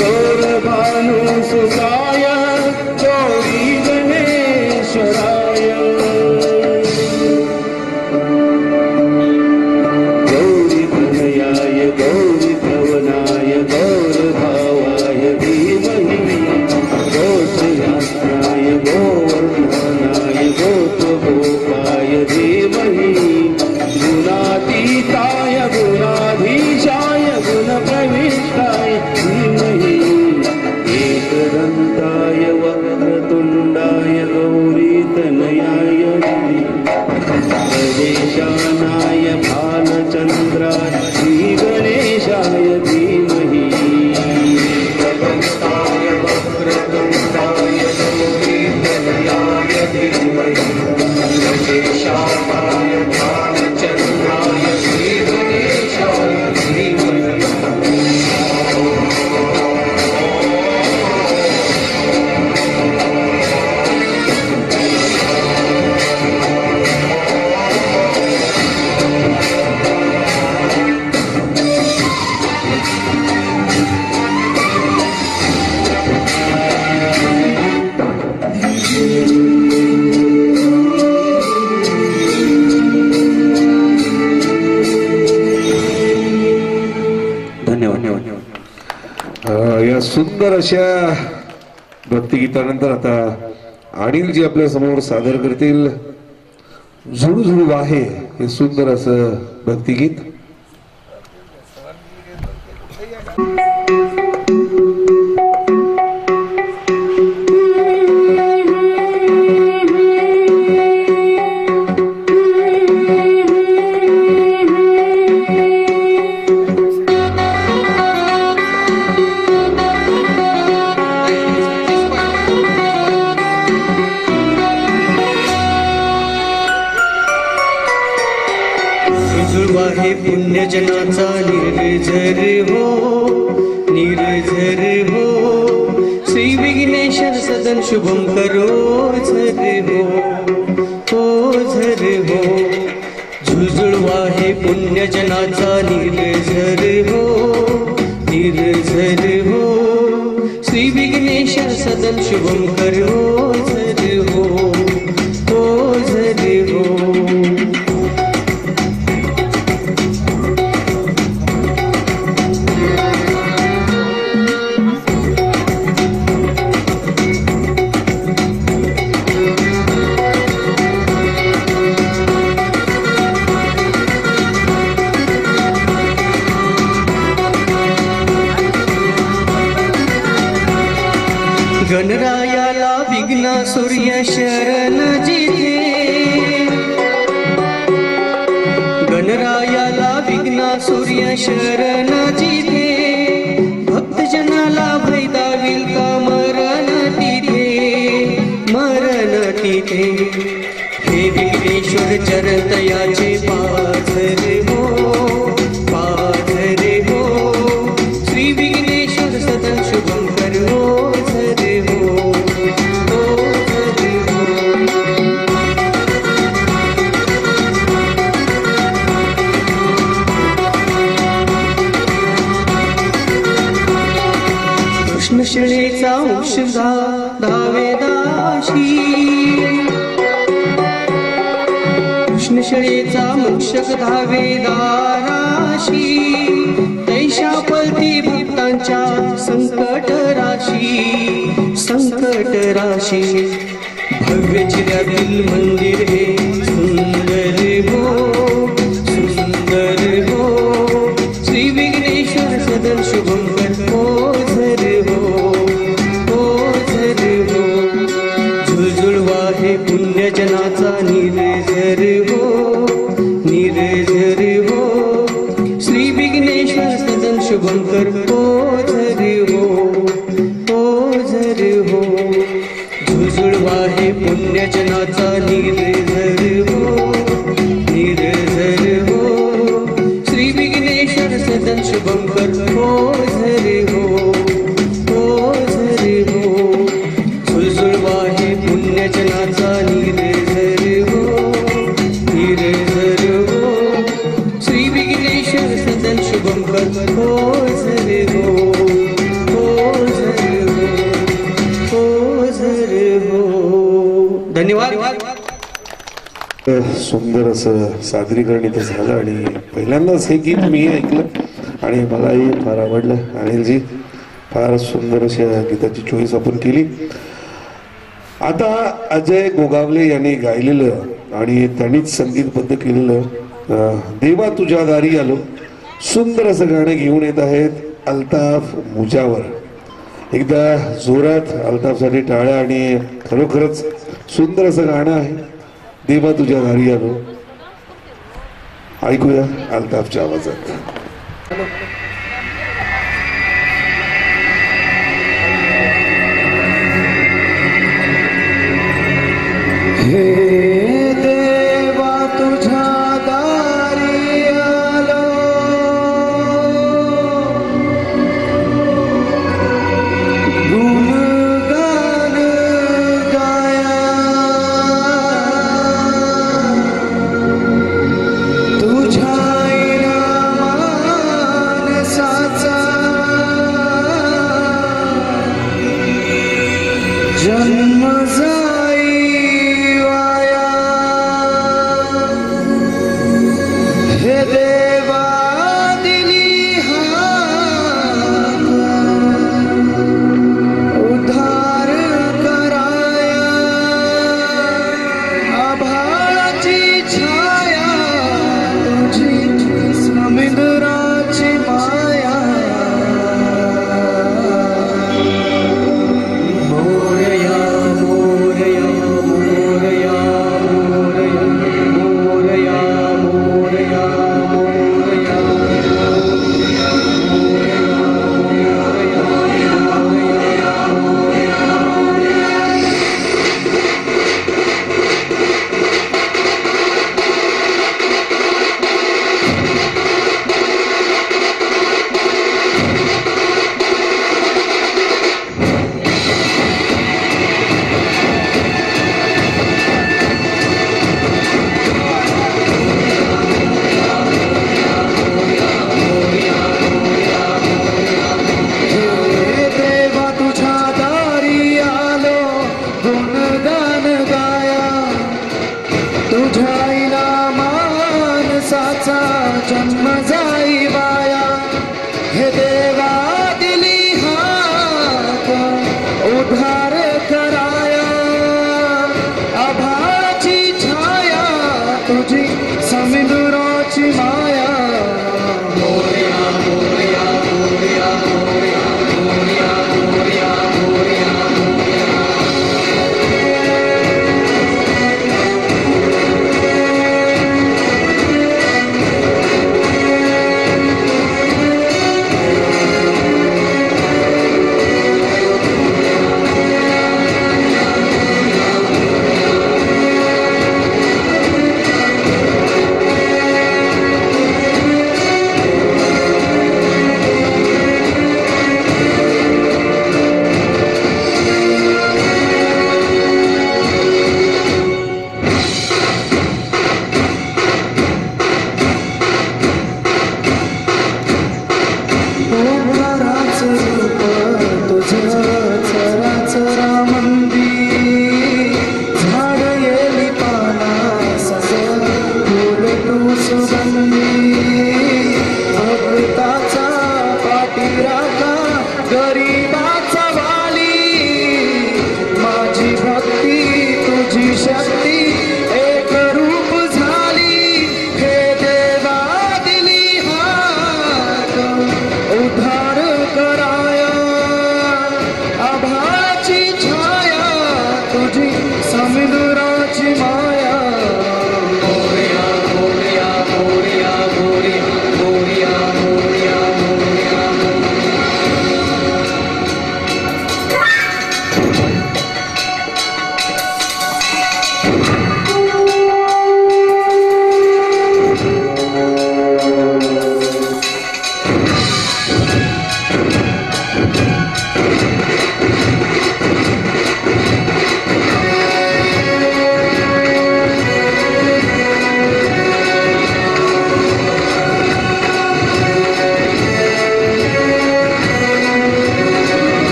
गौरभानुसुताय गौरी गणेश्वराय गौरीतनयाय गौरीभवनाय गौरभावाय धीमहि गोत्रयात्राय गोवर्धनाय गोत्रगोपाय धीमहि गुणातीताय गुणाधीशाय गुणप्रविष्टाय धीमहि एकदन्ताय वक्रतुण्डाय गौरीतनयाय गजेशानाय भालचन्द्राय श्रीगणेशाय धीमहि एकदन्ताय वक्रतुण्डाय गौरीतनयाय धीमहि गजेशानाय भालचन्द्राय श्रीगणेशाय धीमहि या सुंदर अशा भक्तिगीतानंतर आता अनिल जी आपल्या समोर सादर करतील झुळू झुळू वाहे हे सुंदर असं भक्तिगीत. हे पुण्यजनाचा निर्झर हो निर्झर हो श्री विघ्नेश्वर सदन शुभम करो झर हो झर हो झुळझुळवा हे पुण्यजनाचा निर्झर हो निर्झर हो श्री विघ्नेश्वर सदन शुभम करो झर हो झर हो. गणरायाला विघ्न सूर्य शरण जिथे, गणरायाला विघ्न सूर्य शरण जिथे, भक्तजनाला भय दाविल का मरण तिथे, मरण तिथे. हे विघ्नेश्वर चरतयाचे पाझर हो, पाझर हो. श्री विघ्नेश्वर सदन शुभंकर हो, झर हो, हो झर हो. कृष्णशिळेचा औषधा धावेदाशी, कृष्णशिळेचा मोक्षक धावेदाराशी, तैशा पलती भक्तांच्या संकट राशी, संकट राशी. भव्य चिऱ्यातील मंदिर हे सुंदर हो, सुंदर हो. श्री विघ्नेश्वर सदन शुभंकर हो, झर हो, हो झर हो. झुळझुळवा हे पुण्यजनाचा निर्झर हो, निर्झर हो. श्री विघ्नेश्वर सदन शुभंकर हो, झर हो, हो झर हो. झुळझुळवा हे पुण्यजनाचा निर्झर हो, निर्झर हो. श्री विघ्नेश्वर सदन शुभंकर हो, झर हो, हो झर हो. झुळझुळवा हे पुण्यजनाचा निर्झर हो, निर्झर हो. श्री विघ्नेश्वर सदन शुभंकर हो, झर हो, हो झर हो, हो झर हो. धन्यवाद. सुंदर असं सादरीकरण इथं झालं आणि पहिल्यांदाच हे गीत मी ऐकलं आणि मलाही फार आवडलं. अनिलजी फार सुंदर अशा गीताची चॉईस आपण केली. आता अजय गोगावले यांनी गायलेलं आणि त्यांनीच संगीतबद्ध केलेलं देवा तुझ्या दारी आलो, सुंदर असं गाणं घेऊन येत आहेत अल्ताफ मुजावर. एकदा जोरात अल्ताफसाठी टाळ्या. आणि खरोखरच सुंदर असं गाणं आहे देवा तुझ्या दारी आलो. ऐकूया अल्ताफच्या आवाजात. हे देवा तुझ्या दारी आलो, गुणगान गाया तुझ्या मानसाचा जन्म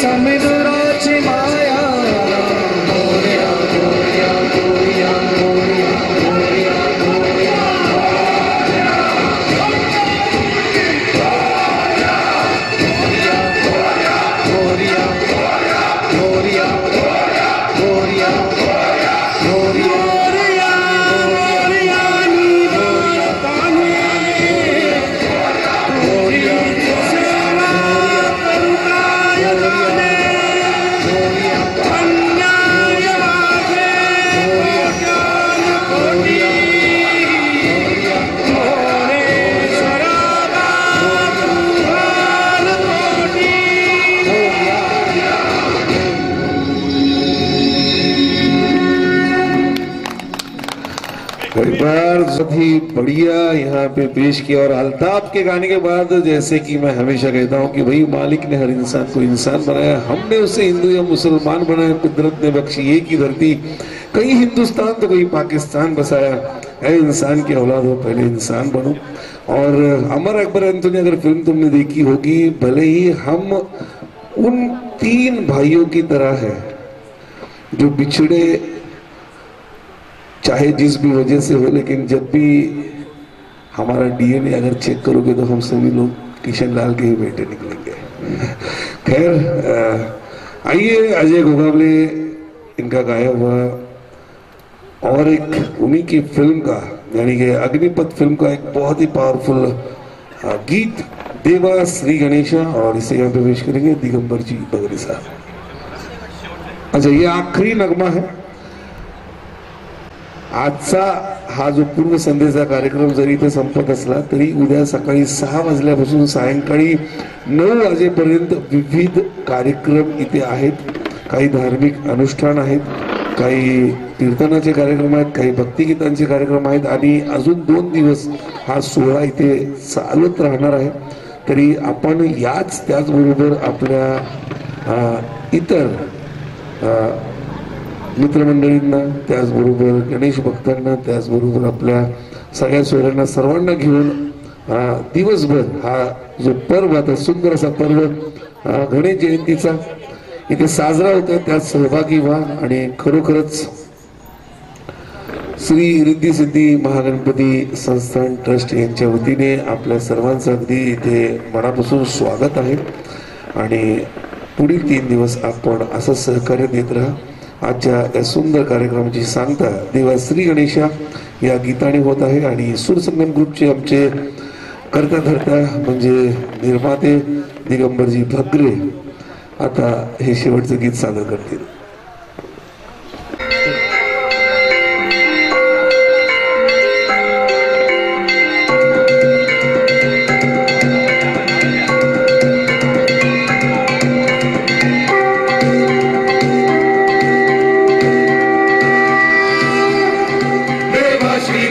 समुद्राची माया मोरया मोरया मोरया मोरया मोरया मोरया मोरया बहुत ही बढ़िया यहाँ पे पेश किया। और अल्ताफ के गाने के बाद जैसे कि मैं हमेशा कहता हूँ कि भाई मालिक ने हर इंसान को इंसान बनाया, हमने उसे हिंदू या मुसलमान बनाया, कुदरत ने बख्शी एक ही धरती, कहीं हिंदुस्तान तो कहीं पाकिस्तान बसाया है। इंसान की औलाद हो पहले इंसान बनो। और अमर अकबर एंथोनी अगर फिल्म तुमने देखी होगी, भले ही हम उन 3 भाइयों की तरह है जो बिछड़े चाहे जिस भी वजह से हो, लेकिन जब भी हमारा डीएनए अगर चेक करोगे तो हम सभी लोग किशन लाल के ही बेटे निकलेंगे। खैर आइए अजय गोगावले इनका गाया हुआ और एक उन्हीं की फिल्म का यानी कि अग्निपथ फिल्म का एक बहुत ही पावरफुल गीत देवा श्री गणेशा, और इसे यहाँ पे पेश करेंगे दिगंबर जी बगरे साहब। अच्छा, ये आखिरी नगमा है आजचा। हा जो पूर्व संध्येचा कार्यक्रम जरी इथे संपत असला तरी उद्या सकाळी 6 वाजल्यापासून सायंकाळी 9 वाजेपर्यंत विविध कार्यक्रम इथे आहेत। काही धार्मिक अनुष्ठान आहेत, काही कीर्तनाचे कार्यक्रम आहेत, काही भक्तिगीतांचे कार्यक्रम आहेत आणि अजून 2 दिवस हा सोहळा इथे चालत राहणार आहे। तरी आपण त्याचबरोबर आपल्या इतर मित्रमंडळींना, त्याचबरोबर गणेश भक्तांना, त्याचबरोबर आपल्या सगळ्या सोयऱ्यांना सर्वांना घेऊन दिवसभर हा जो पर्व आता सुंदर असा पर्व गणेश जयंतीचा इथे साजरा होतोय, त्यात सहभागी व्हा। आणि खरोखरच श्री रिद्धी सिद्धी महागणपती संस्थान ट्रस्ट यांच्या वतीने आपल्या सर्वांचं अगदी इथे मनापासून स्वागत आहे आणि पुढील 3 दिवस आपण असं सहकार्य देत राहा। आजच्या या सुंदर कार्यक्रमाची सांगता देवा श्री गणेशा या गीताने होत आहे आणि सूरसंगम ग्रुपचे आमचे करता धरता म्हणजे निर्माते दिगंबरजी भगरे आता हे शेवटचं गीत सादर करतील। श्री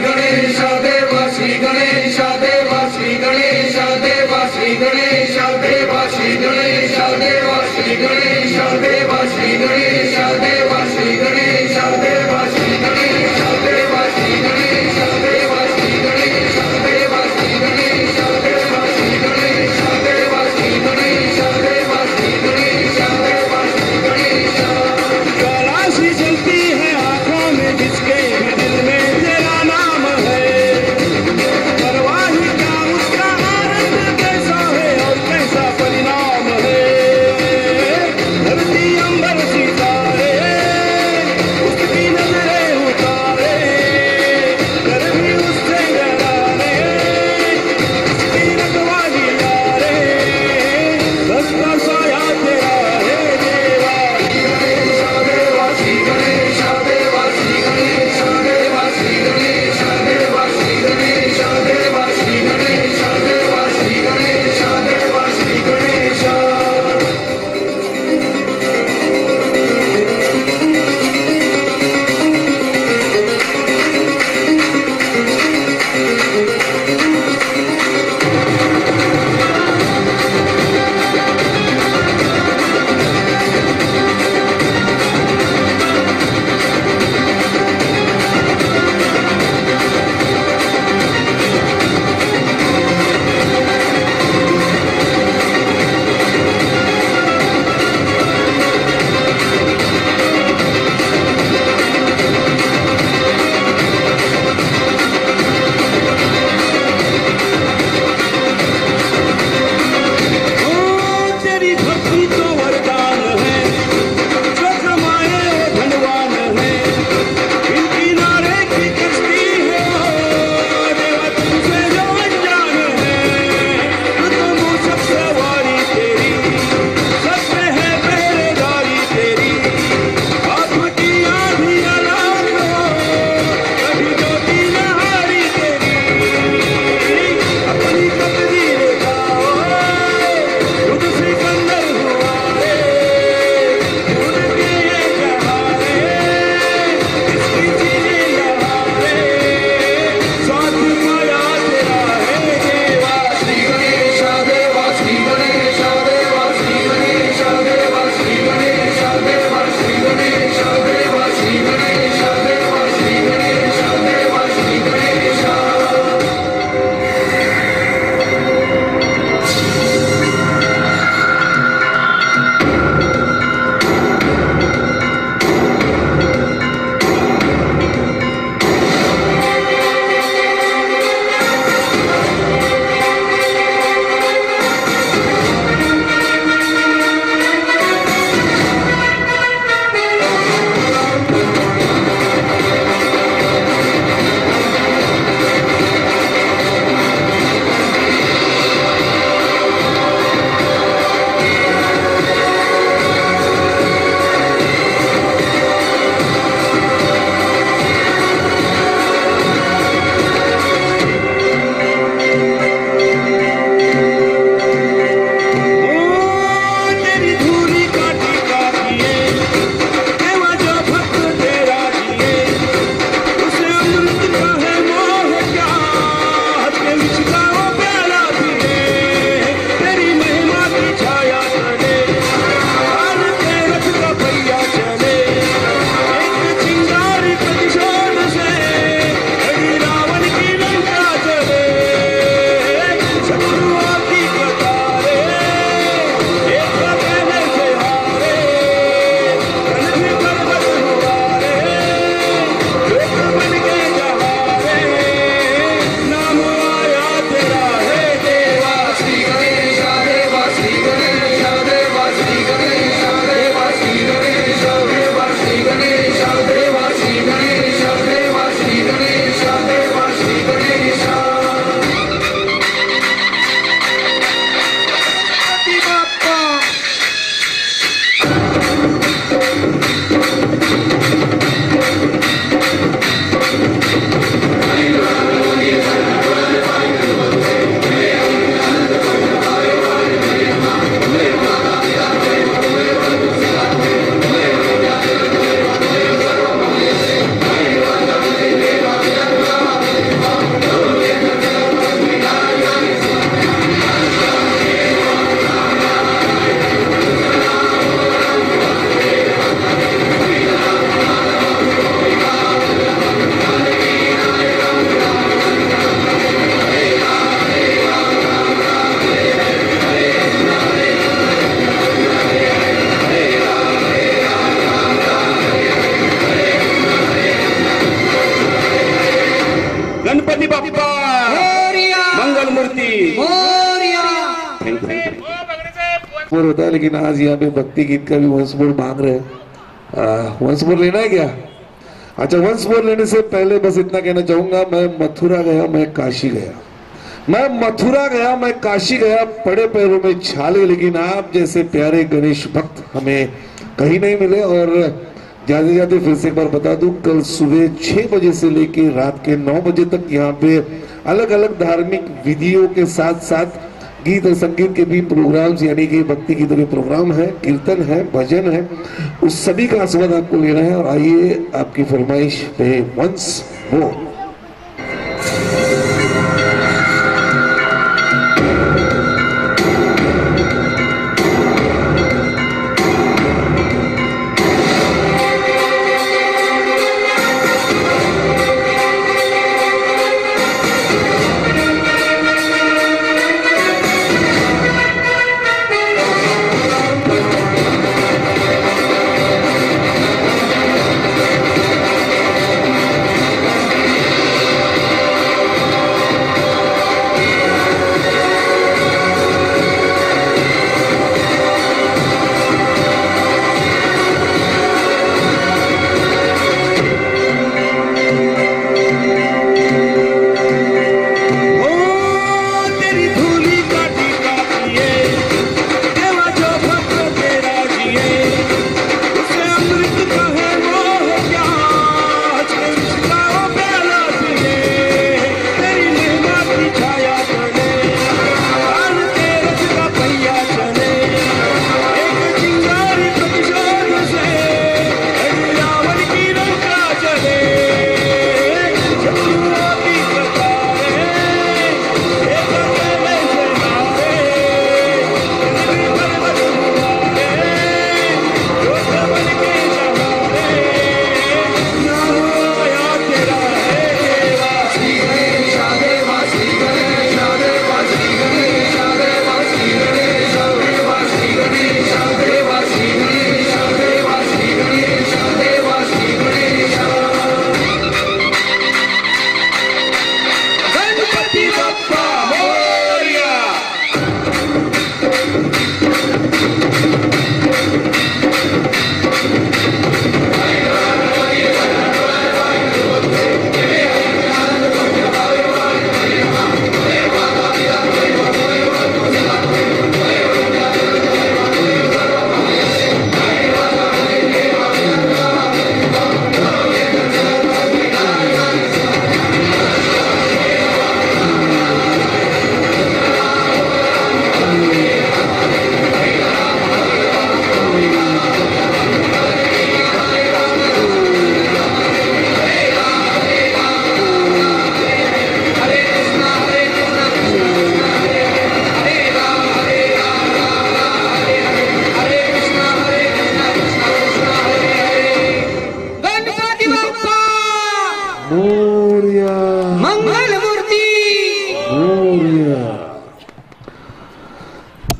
मोर होता है, लेकिन आज यहाँ पे भक्ति गीत का भी वंस मोर मांग रहे हैं। वंस मोर लेना है क्या? अच्छा, वंस मोर लेने से पहले बस इतना कहना चाहूंगा, मैं मथुरा गया, मैं काशी गया, मैं मथुरा गया, मैं काशी गया, पड़े पैरों में छाले, लेकिन आप जैसे प्यारे गणेश भक्त हमें कहीं नहीं मिले। और जाते जाते फिर से एक बार बता दूं, कल सुबह 6 बजे से लेके रात के 9 बजे तक यहाँ पे अलग अलग धार्मिक विधियों के साथ साथ गीत और संगीत के भी प्रोग्राम्स, यानी कि भक्ति गीतों के प्रोग्राम है, कीर्तन है, भजन है, उस सभी का आस्वाद आपको लेना है। और आइए आपकी फरमाइश पे वंस मोर।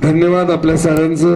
धन्यवाद आपल्या सरांचं.